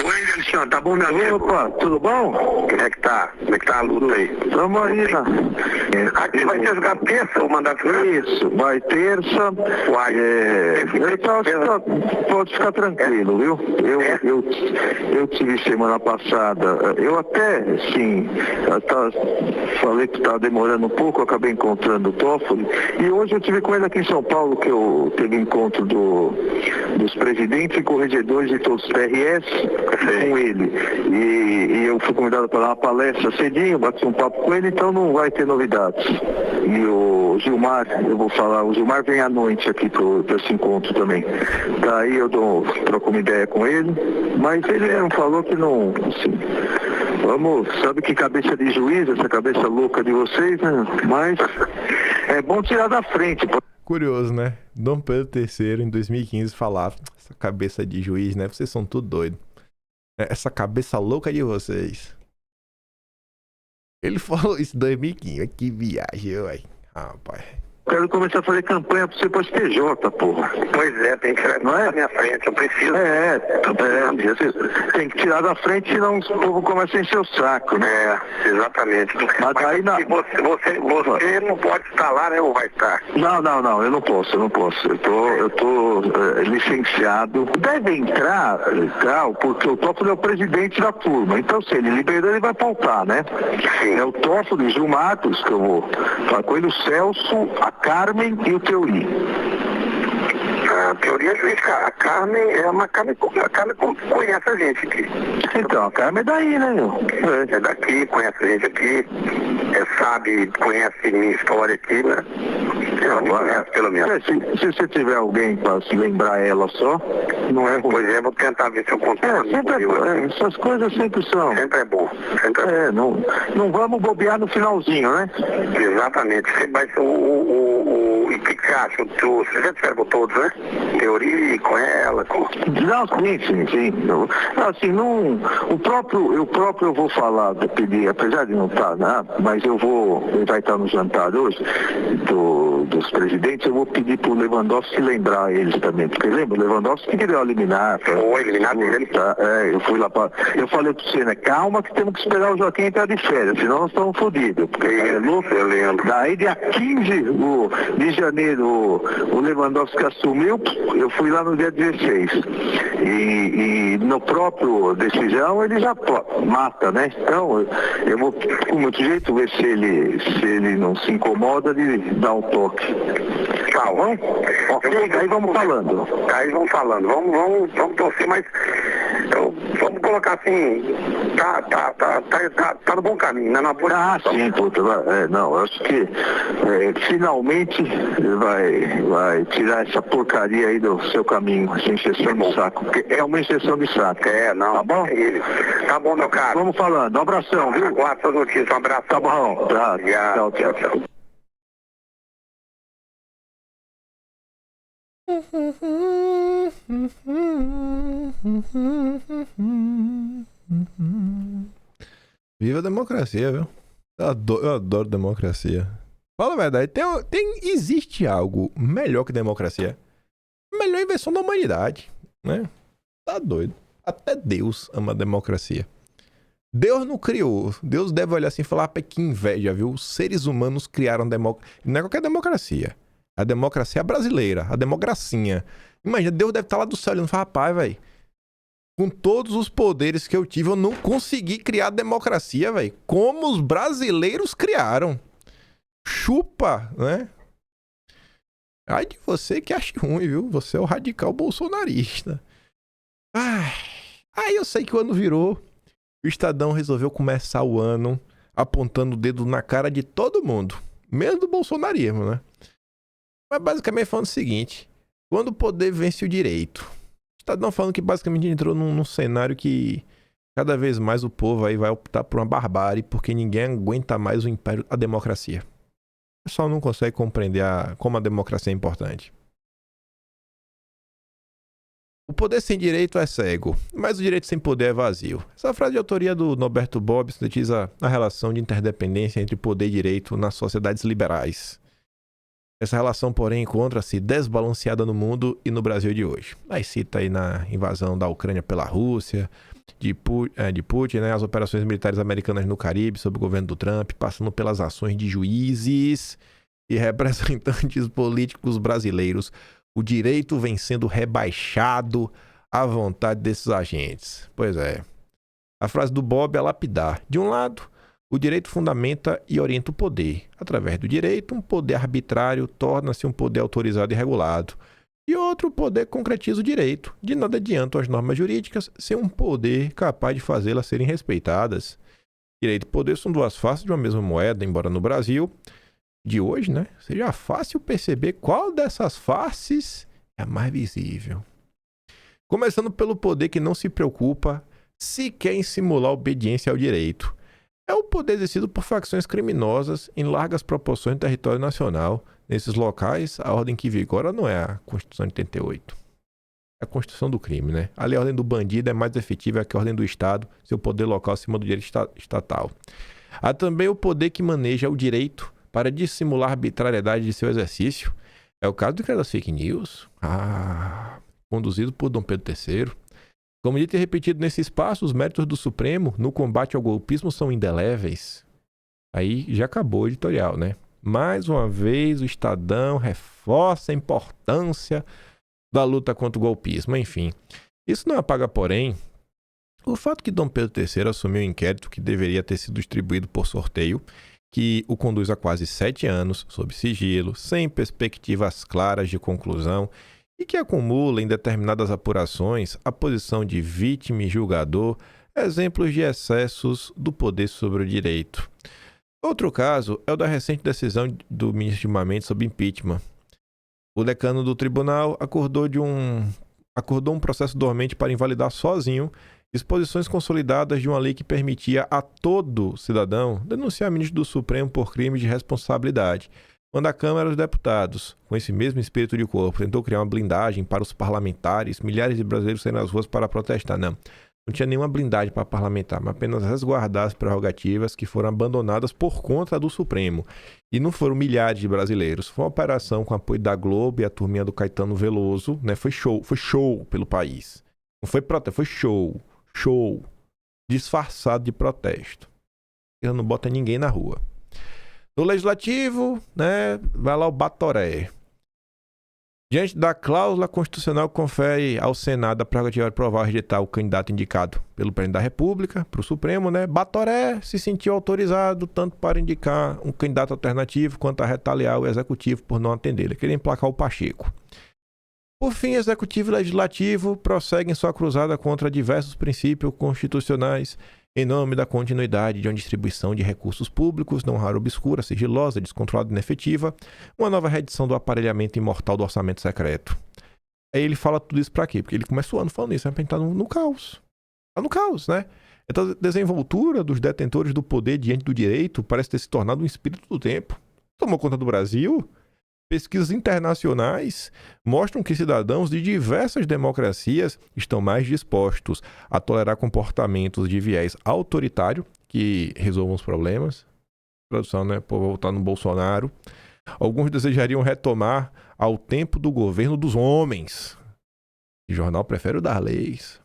Oi, Alexandre, tá bom, meu amigo? Opa, tudo bom? Como é que tá? Como é que tá a luta aí? Vamos aí, né? Aqui vai ter jogar terça ou mandato? Isso, vai terça. Uai, pode ficar tranquilo, viu? Eu tive semana passada, eu até, sim, falei que estava demorando um pouco, eu acabei encontrando o Toffoli, e hoje eu tive com ele aqui em São Paulo, que eu teve encontro dos presidentes e corregedores de todos os TRS, com ele. E eu fui convidado para dar uma palestra cedinho, bati um papo com ele, então não vai ter novidades. E o Gilmar, eu vou falar, o Gilmar vem à noite aqui para esse encontro também. Daí eu troco uma ideia com ele, mas ele não falou que não, assim, sabe que cabeça de juiz, essa cabeça louca de vocês, né? Mas é bom tirar da frente. Curioso, né? Dom Pedro III, em 2015, falava, essa cabeça de juiz, né? Vocês são tudo doido. Essa cabeça louca de vocês. Ele falou isso em 2015. Que viagem, ué. Rapaz. Quero começar a fazer campanha para você para STJ, porra. Pois é, tem que tirar na minha frente, eu preciso. Tem que tirar da frente, senão o povo começa a encher o saco, né? É, exatamente. Mas aí você não pode estar lá, né, ou vai estar? Não, eu não posso. Eu tô licenciado. Deve entrar, porque o Toffoli é o presidente da turma. Então, se ele liberar, ele vai pautar, né? Sim. É o Toffoli, o Gil Matos, que eu vou falar com ele, o Celso, a Carmen e o Teori. A Teori é juiz, a Carmen é uma Carmen conhece a gente aqui. Então, a Carmen é daí, né, meu? É daqui, conhece a gente aqui, sabe, conhece minha história aqui, né? Ela me conhece, pelo menos. Se você tiver alguém para se lembrar ela só, não é ruim. Pois é, vou tentar ver se eu consigo. Essas coisas sempre são. Sempre é bom. Não vamos bobear no finalzinho, né? Exatamente. Mas o que você acha? Você já tiveram todos, né? Teoria com ela? Não, sim. Assim, não. Eu próprio vou falar, pedir, apesar de não estar, né? Mas ele vai estar no jantar hoje, dos presidentes, eu vou pedir pro Lewandowski lembrar eles também, porque lembra, o Lewandowski que deu a liminar. Foi eliminado dele? Eu fui lá eu falei pra você, né, calma que temos que esperar o Joaquim entrar de férias, senão nós estamos fodidos, porque eu lembro. Daí dia 15 de janeiro o Lewandowski assumiu, eu fui lá no dia 16, e no próprio decisão ele já mata, né, então eu vou, com muito jeito, ver se ele não se incomoda de dar um toque. Vamos? Ok, aí vamos falando. Aí vamos falando. Vamos torcer, mas vamos colocar assim, tá no bom caminho, né? Sim, puta, não, eu acho que finalmente vai tirar essa porcaria aí do seu caminho, essa injeção de saco, porque é uma injeção de saco. Não. Tá bom? Tá bom, meu caro. Vamos falando, um abração, viu? Aguardo as notícias, um abraço. Tá bom, tá. Tchau. Viva a democracia, viu? Eu adoro democracia. Fala a verdade, existe algo melhor que democracia? A melhor invenção da humanidade, né? Tá doido. Até Deus ama a democracia. Deus não criou. Deus deve olhar assim e falar, que inveja, viu? Os seres humanos criaram democracia. Não é qualquer democracia. A democracia brasileira, a democracinha. Imagina, Deus deve estar lá do céu olhando e falar, rapaz, velho, com todos os poderes que eu tive, eu não consegui criar democracia, velho. Como os brasileiros criaram. Chupa, né? Ai de você que acha ruim, viu? Você é o radical bolsonarista. Aí eu sei que o ano virou. O Estadão resolveu começar o ano apontando o dedo na cara de todo mundo. Mesmo do bolsonarismo, né? Mas basicamente falando o seguinte. Quando o poder vence o direito. O Estadão falando que basicamente entrou num cenário que cada vez mais o povo aí vai optar por uma barbárie porque ninguém aguenta mais o império, a democracia. O pessoal não consegue compreender como a democracia é importante. O poder sem direito é cego, mas o direito sem poder é vazio. Essa frase de autoria do Norberto Bobbio sintetiza a relação de interdependência entre poder e direito nas sociedades liberais. Essa relação, porém, encontra-se desbalanceada no mundo e no Brasil de hoje. Aí cita aí na invasão da Ucrânia pela Rússia, de Putin, né, as operações militares americanas no Caribe sob o governo do Trump, passando pelas ações de juízes e representantes políticos brasileiros. O direito vem sendo rebaixado à vontade desses agentes. Pois é. A frase do Bob é lapidar. De um lado, o direito fundamenta e orienta o poder. Através do direito, um poder arbitrário torna-se um poder autorizado e regulado. E outro, o poder concretiza o direito. De nada adiantam as normas jurídicas sem um poder capaz de fazê-las serem respeitadas. Direito e poder são duas faces de uma mesma moeda, embora no Brasil de hoje, né, seja fácil perceber qual dessas faces é a mais visível. Começando pelo poder que não se preocupa sequer em simular obediência ao direito. É o poder exercido por facções criminosas em largas proporções no território nacional. Nesses locais, a ordem que vigora não é a Constituição de 88. É a Constituição do crime, né? Ali a ordem do bandido é mais efetiva que a ordem do Estado, seu poder local acima do direito estatal. Há também o poder que maneja o direito para dissimular a arbitrariedade de seu exercício. É o caso do criador das fake news, conduzido por Dom Pedro III. Como dito e repetido nesse espaço, os méritos do Supremo no combate ao golpismo são indeléveis. Aí já acabou o editorial, né? Mais uma vez o Estadão reforça a importância da luta contra o golpismo. Enfim, isso não apaga, porém, o fato que Dom Pedro III assumiu um inquérito que deveria ter sido distribuído por sorteio, que o conduz há quase 7 anos, sob sigilo, sem perspectivas claras de conclusão, e que acumula em determinadas apurações a posição de vítima e julgador, exemplos de excessos do poder sobre o direito. Outro caso é o da recente decisão do ministro Gilmar Mendes sobre impeachment. O decano do tribunal acordou um processo dormente para invalidar sozinho disposições consolidadas de uma lei que permitia a todo cidadão denunciar ministro do Supremo por crime de responsabilidade. Quando a Câmara dos Deputados, com esse mesmo espírito de corpo, tentou criar uma blindagem para os parlamentares, milhares de brasileiros saíram nas ruas para protestar. Não tinha nenhuma blindagem para parlamentar, mas apenas resguardar as prerrogativas que foram abandonadas por conta do Supremo. E não foram milhares de brasileiros. Foi uma operação com apoio da Globo e a turminha do Caetano Veloso, né? Foi show pelo país. Não foi protesto, foi show, disfarçado de protesto. Ele não bota ninguém na rua. No Legislativo, né, vai lá o Batoré. Diante da cláusula constitucional que confere ao Senado a prerrogativa de aprovar ou rejeitar o candidato indicado pelo presidente da República para o Supremo, né? Batoré se sentiu autorizado tanto para indicar um candidato alternativo quanto a retaliar o Executivo por não atender. Ele queria emplacar o Pacheco. Por fim, Executivo e Legislativo prosseguem sua cruzada contra diversos princípios constitucionais em nome da continuidade de uma distribuição de recursos públicos, não raro obscura, sigilosa, descontrolada e inefetiva, uma nova reedição do aparelhamento imortal do orçamento secreto. Aí ele fala tudo isso pra quê? Porque ele começa o ano falando isso, né? Pra gente tá no caos. Tá no caos, né? Então, a desenvoltura dos detentores do poder diante do direito parece ter se tornado um espírito do tempo. Tomou conta do Brasil? Pesquisas internacionais mostram que cidadãos de diversas democracias estão mais dispostos a tolerar comportamentos de viés autoritário que resolvam os problemas. Tradução, né? Por voltar no Bolsonaro. Alguns desejariam retomar ao tempo do governo dos homens. O jornal prefere o das leis.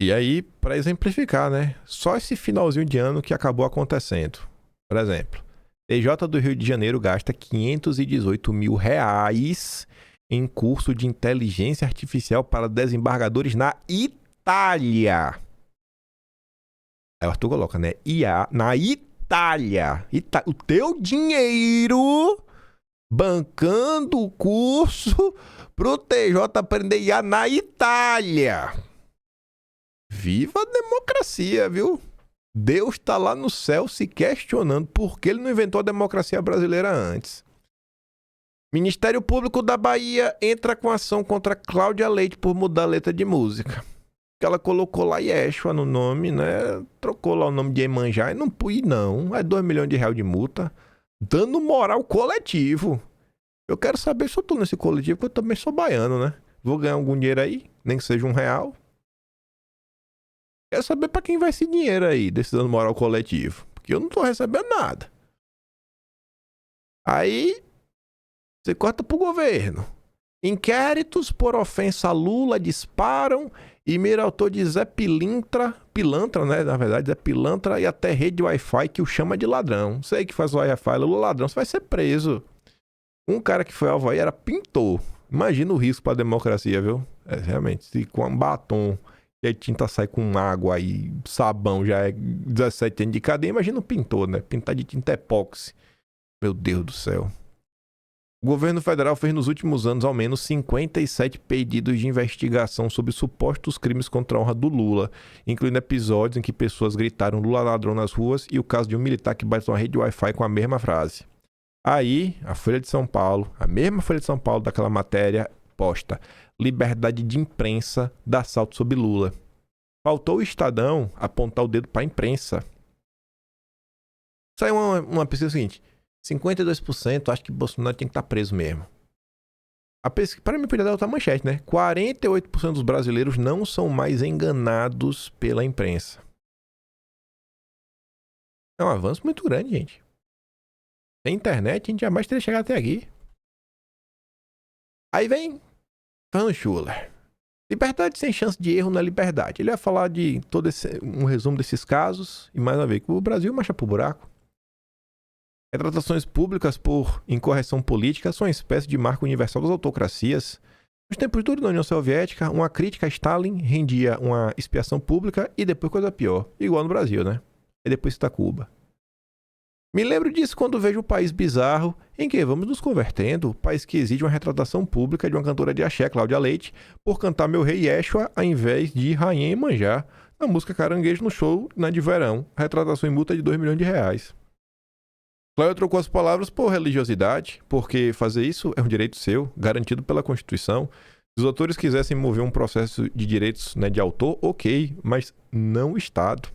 E aí, para exemplificar, né? Só esse finalzinho de ano que acabou acontecendo. Por exemplo, TJ do Rio de Janeiro gasta R$518 mil em curso de inteligência artificial para desembargadores na Itália. Aí o Arthur coloca, né? IA na Itália. O teu dinheiro bancando o curso pro TJ aprender IA na Itália. Viva a democracia, viu? Deus está lá no céu se questionando por que ele não inventou a democracia brasileira antes. Ministério Público da Bahia entra com ação contra Cláudia Leite por mudar a letra de música. Ela colocou lá Yeshua no nome, né? Trocou lá o nome de Iemanjá e não pus não. É R$2 milhões de multa. Dano moral coletivo. Eu quero saber se eu tô nesse coletivo, porque eu também sou baiano, né? Vou ganhar algum dinheiro aí, nem que seja R$1. Quero saber pra quem vai esse dinheiro aí, desse dano moral coletivo. Porque eu não tô recebendo nada. Aí, você corta pro governo. Inquéritos por ofensa a Lula disparam e mira autor de Zé Pilantra, né? Na verdade, Zé Pilantra e até rede Wi-Fi que o chama de ladrão. Sei que faz o Wi-Fi, Lula ladrão, você vai ser preso. Um cara que foi alvo aí era pintor. Imagina o risco pra democracia, viu? É, realmente, se com um batom... E aí tinta sai com água e sabão, já é 17 anos de cadeia. Imagina o pintor, né? Pintar de tinta epóxi. Meu Deus do céu. O governo federal fez nos últimos anos ao menos 57 pedidos de investigação sobre supostos crimes contra a honra do Lula, incluindo episódios em que pessoas gritaram Lula ladrão nas ruas e o caso de um militar que bate uma rede Wi-Fi com a mesma frase. Aí, a Folha de São Paulo, a mesma Folha de São Paulo daquela matéria, posta: liberdade de imprensa dá assalto sobre Lula. Faltou o Estadão apontar o dedo para a imprensa. Saiu uma pesquisa seguinte: 52% acho que Bolsonaro tem que estar preso mesmo. A pesquisa, para mim, podia dar outra manchete, né? 48% dos brasileiros não são mais enganados pela imprensa. É um avanço muito grande, gente. Sem internet, a gente jamais teria chegado até aqui. Aí vem Fernando Schuller. Liberdade sem chance de erro na liberdade. Ele vai falar de todo um resumo desses casos e mais uma vez que o Brasil marcha pro buraco. Retratações públicas por incorreção política são uma espécie de marco universal das autocracias. Nos tempos duros da União Soviética, uma crítica a Stalin rendia uma expiação pública e depois coisa pior. Igual no Brasil, né? E depois está Cuba. Me lembro disso quando vejo o país bizarro em que vamos nos convertendo, o país que exige uma retratação pública de uma cantora de axé, Cláudia Leite, por cantar Meu Rei Yeshua ao invés de Rainha Iemanjá, na música Caranguejo no show de verão, retratação em multa de R$2 milhões. Cláudia trocou as palavras por religiosidade, porque fazer isso é um direito seu, garantido pela Constituição. Se os autores quisessem mover um processo de direitos, né, de autor, ok, mas não o Estado.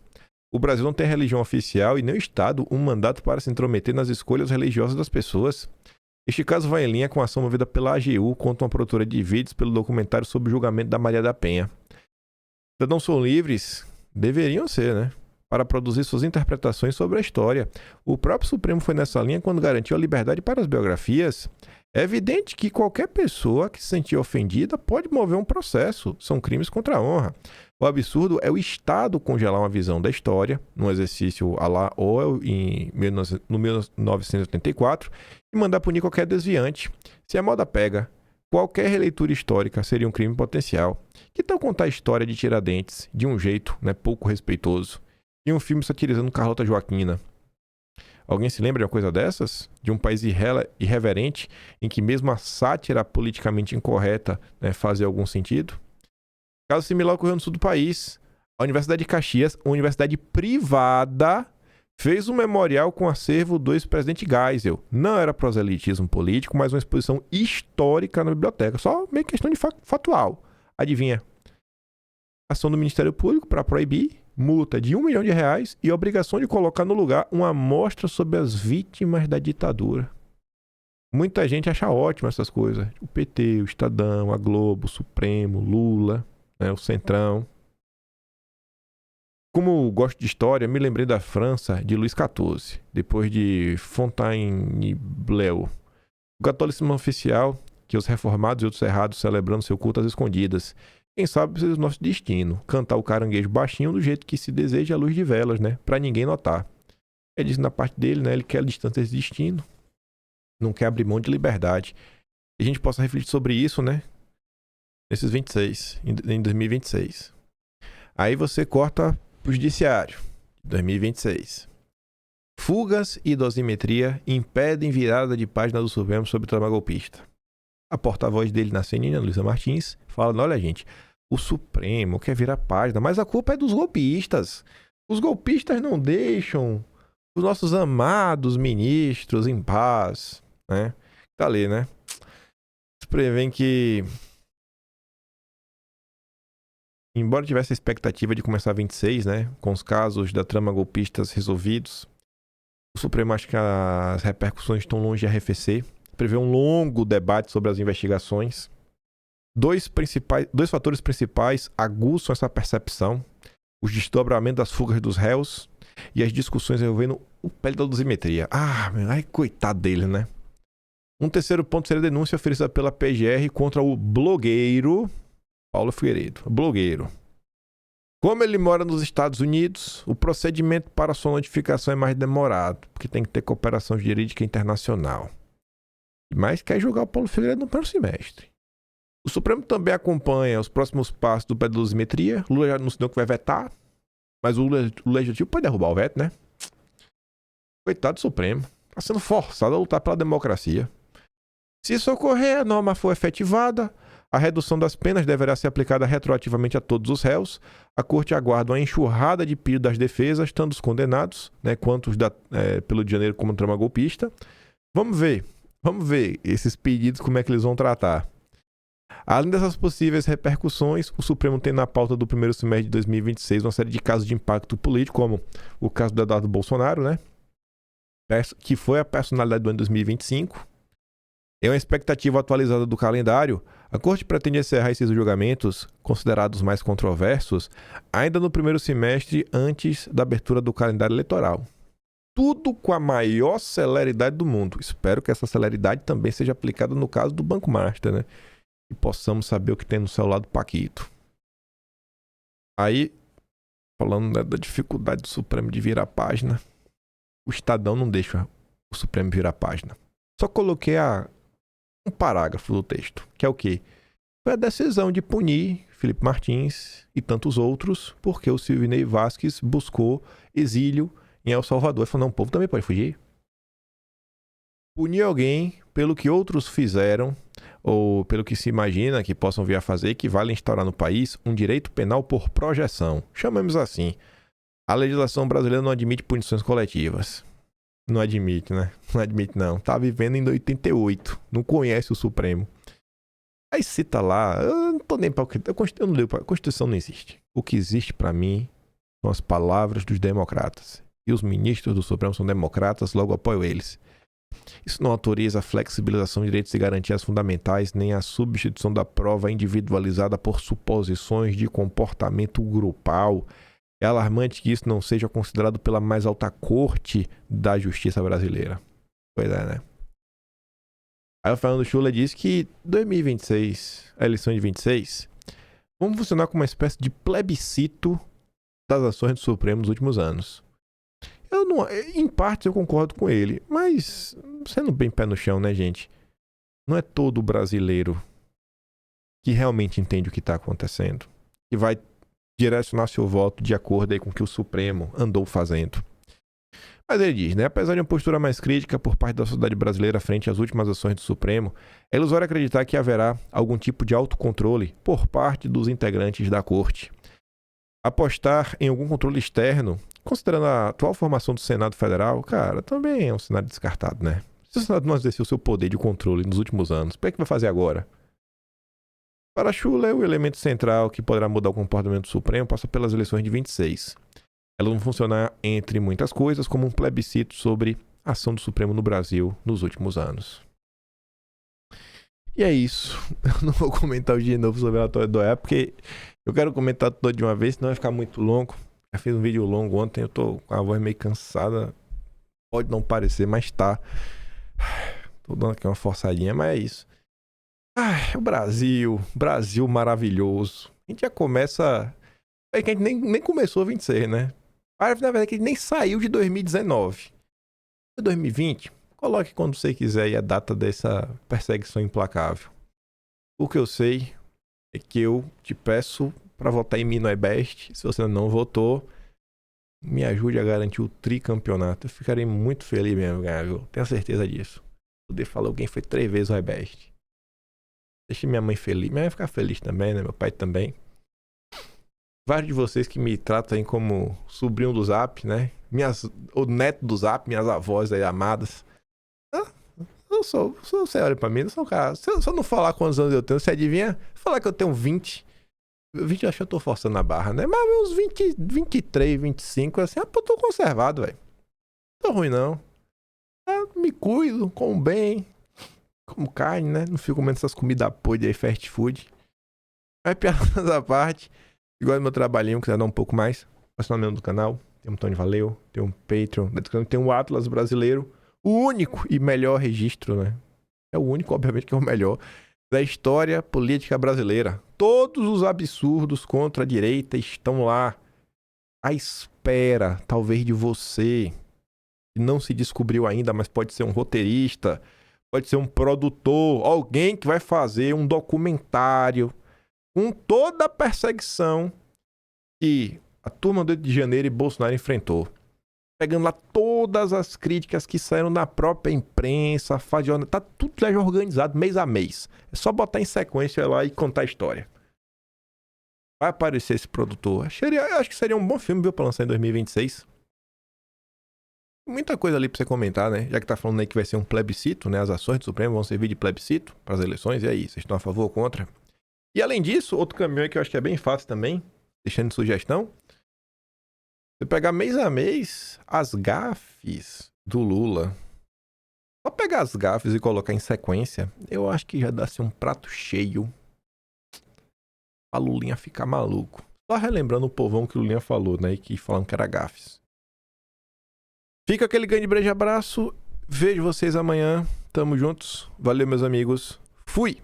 O Brasil não tem religião oficial e nem o Estado um mandato para se intrometer nas escolhas religiosas das pessoas. Este caso vai em linha com a ação movida pela AGU contra uma produtora de vídeos pelo documentário sobre o julgamento da Maria da Penha. Cidadãos são livres, deveriam ser, né? Para produzir suas interpretações sobre a história. O próprio Supremo foi nessa linha quando garantiu a liberdade para as biografias. É evidente que qualquer pessoa que se sentir ofendida pode mover um processo. São crimes contra a honra. O absurdo é o Estado congelar uma visão da história, num exercício à la Orwell, no 1984, e mandar punir qualquer desviante. Se a moda pega, qualquer releitura histórica seria um crime potencial. Que tal contar a história de Tiradentes de um jeito, né, pouco respeitoso? E um filme satirizando Carlota Joaquina. Alguém se lembra de uma coisa dessas? De um país irreverente em que mesmo a sátira politicamente incorreta, né, fazia algum sentido? Caso similar ocorreu no sul do país. A Universidade de Caxias, uma universidade privada, fez um memorial com o acervo do ex-presidente Geisel. Não era proselitismo político, mas uma exposição histórica na biblioteca. Só meio questão de factual. Adivinha? Ação do Ministério Público para proibir, multa de R$1 milhão e obrigação de colocar no lugar uma amostra sobre as vítimas da ditadura. Muita gente acha ótimo essas coisas. O PT, o Estadão, a Globo, o Supremo, Lula, né, o Centrão. Como gosto de história, me lembrei da França de Luís XIV, depois de Fontainebleau. O catolicismo oficial, que os reformados e outros errados celebrando seu culto às escondidas. Quem sabe seja o nosso destino, cantar o caranguejo baixinho do jeito que se deseja à luz de velas, né? Pra ninguém notar. Ele diz na parte dele, né? Ele quer a distância desse destino. Não quer abrir mão de liberdade. E a gente possa refletir sobre isso, né? Nesses 26, em 2026. Aí você corta pro judiciário. 2026. Fugas e dosimetria impedem virada de página do Supremo sobre o trama golpista. A porta-voz dele na CNN, Luísa Martins, fala, olha gente, o Supremo quer virar página, mas a culpa é dos golpistas. Os golpistas não deixam os nossos amados ministros em paz, né? Tá ali, né? Prevêem que, embora tivesse a expectativa de começar 26, né, com os casos da trama golpistas resolvidos, o Supremo acha que as repercussões estão longe de arrefecer. Prevê um longo debate sobre as investigações. Dois fatores principais aguçam essa percepção: os desdobramentos das fugas dos réus e as discussões envolvendo o pele da dosimetria. Ai, coitado dele, né? Um terceiro ponto seria a denúncia oferecida pela PGR contra o blogueiro Paulo Figueiredo. Blogueiro. Como ele mora nos Estados Unidos, o procedimento para sua notificação é mais demorado, porque tem que ter cooperação jurídica internacional. Mas quer julgar o Paulo Figueiredo no primeiro semestre. O Supremo também acompanha os próximos passos do pé da dosimetria. Lula já anunciou que vai vetar, mas o Legislativo pode derrubar o veto, né? Coitado do Supremo. Está sendo forçado a lutar pela democracia. Se isso ocorrer, a norma for efetivada, a redução das penas deverá ser aplicada retroativamente a todos os réus. A Corte aguarda uma enxurrada de pedidos das defesas, tanto os condenados, né, quanto os pelo de janeiro como trama golpista. Vamos ver esses pedidos, como é que eles vão tratar. Além dessas possíveis repercussões, o Supremo tem na pauta do primeiro semestre de 2026 uma série de casos de impacto político, como o caso do Eduardo Bolsonaro, né? Que foi a personalidade do ano 2025. Em uma expectativa atualizada do calendário, a Corte pretende encerrar esses julgamentos, considerados mais controversos, ainda no primeiro semestre antes da abertura do calendário eleitoral. Tudo com a maior celeridade do mundo. Espero que essa celeridade também seja aplicada no caso do Banco Master, né? E possamos saber o que tem no celular do Paquito. Aí, falando, né, da dificuldade do Supremo de virar a página, o Estadão não deixa o Supremo virar a página. Só coloquei um parágrafo do texto, que é o quê? Foi a decisão de punir Felipe Martins e tantos outros, porque o Silvinei Vasquez buscou exílio em El Salvador. Ele falou, não, o povo também pode fugir. Punir alguém pelo que outros fizeram, ou pelo que se imagina que possam vir a fazer, que vale instaurar no país um direito penal por projeção. Chamamos assim. A legislação brasileira não admite punições coletivas. Não admite, né? Não admite, não. Tá vivendo em 88. Não conhece o Supremo. Aí cita lá, eu não tô nem pra... Eu não leio, a Constituição não existe. O que existe pra mim são as palavras dos democratas. E os ministros do Supremo são democratas, logo apoio eles. Isso não autoriza a flexibilização de direitos e garantias fundamentais, nem a substituição da prova individualizada por suposições de comportamento grupal. É alarmante que isso não seja considerado pela mais alta corte da justiça brasileira. Pois é, né? Aí o Fernando Schuller disse que 2026, a eleição de 26, vamos funcionar como uma espécie de plebiscito das ações do Supremo nos últimos anos. Eu não, em parte eu concordo com ele, mas sendo bem pé no chão, né, gente? Não é todo brasileiro que realmente entende o que está acontecendo, que vai direcionar seu voto de acordo aí com o que o Supremo andou fazendo. Mas ele diz, né? Apesar de uma postura mais crítica por parte da sociedade brasileira frente às últimas ações do Supremo, é ilusório acreditar que haverá algum tipo de autocontrole por parte dos integrantes da Corte. Apostar em algum controle externo, considerando a atual formação do Senado Federal, cara, também é um cenário descartado, né? Se o Senado não exerceu seu poder de controle nos últimos anos, o que é que vai fazer agora? Para Schuller, o elemento central que poderá mudar o comportamento do Supremo passa pelas eleições de 26. Elas vão funcionar, entre muitas coisas, como um plebiscito sobre a ação do Supremo no Brasil nos últimos anos. E é isso. Eu não vou comentar hoje de novo sobre o relatório do OEA, porque eu quero comentar todo de uma vez, senão vai ficar muito longo. Já fiz um vídeo longo ontem, eu tô com a voz meio cansada. Pode não parecer, mas tá. Tô dando aqui uma forçadinha, mas é isso. O Brasil maravilhoso. A gente já começa... É que a gente nem começou a 26, né? Na verdade, que a gente nem saiu de 2019. 2020, coloque quando você quiser aí a data dessa perseguição implacável. O que eu sei é que eu te peço para votar em mim no iBest. Se você não votou, me ajude a garantir o tricampeonato. Eu ficarei muito feliz mesmo, ganhar, viu? Tenho certeza disso. Poder falar alguém foi 3 vezes o iBest. Deixe minha mãe feliz. Minha mãe vai ficar feliz também, né? Meu pai também. Vários de vocês que me tratam como sobrinho do Zap, né? O neto do Zap, minhas avós aí amadas. Eu sou, você olha pra mim, não sou um cara. Se eu não falar quantos anos eu tenho, você adivinha? Falar que eu tenho 20. 20 eu acho que eu tô forçando a barra, né? Mas uns 20, 23, 25, assim, eu tô conservado, velho. Não tô ruim, não. Eu me cuido, como bem, como carne, né? Não fico comendo essas comidas podres aí, fast food. Mas piadas à parte. Igual do meu trabalhinho, quiser dar um pouco mais, passa no nome do canal. Tem um Tony Valeu, tem um Patreon, tem um Atlas brasileiro. O único e melhor registro, né? É o único, obviamente, que é o melhor da história política brasileira. Todos os absurdos contra a direita estão lá. À espera, talvez, de você, que não se descobriu ainda, mas pode ser um roteirista, pode ser um produtor, alguém que vai fazer um documentário com toda a perseguição que a turma do 8 de janeiro e Bolsonaro enfrentou. Pegando lá todas as críticas que saíram na própria imprensa, tá tudo já organizado mês a mês. É só botar em sequência lá e contar a história. Vai aparecer esse produtor. Acho que seria um bom filme, viu, pra lançar em 2026. Muita coisa ali pra você comentar, né? Já que tá falando aí que vai ser um plebiscito, né? As ações do Supremo vão servir de plebiscito para as eleições. E aí, vocês estão a favor ou contra? E além disso, outro caminho aí que eu acho que é bem fácil também, deixando de sugestão, você pegar mês a mês as gafes do Lula. Só pegar as gafes e colocar em sequência, eu acho que já dá-se um prato cheio pra Lulinha ficar maluco. Só relembrando o povão que o Lulinha falou, né? E que falaram que era gafes. Fica aquele grande beijo e abraço. Vejo vocês amanhã. Tamo juntos. Valeu, meus amigos. Fui!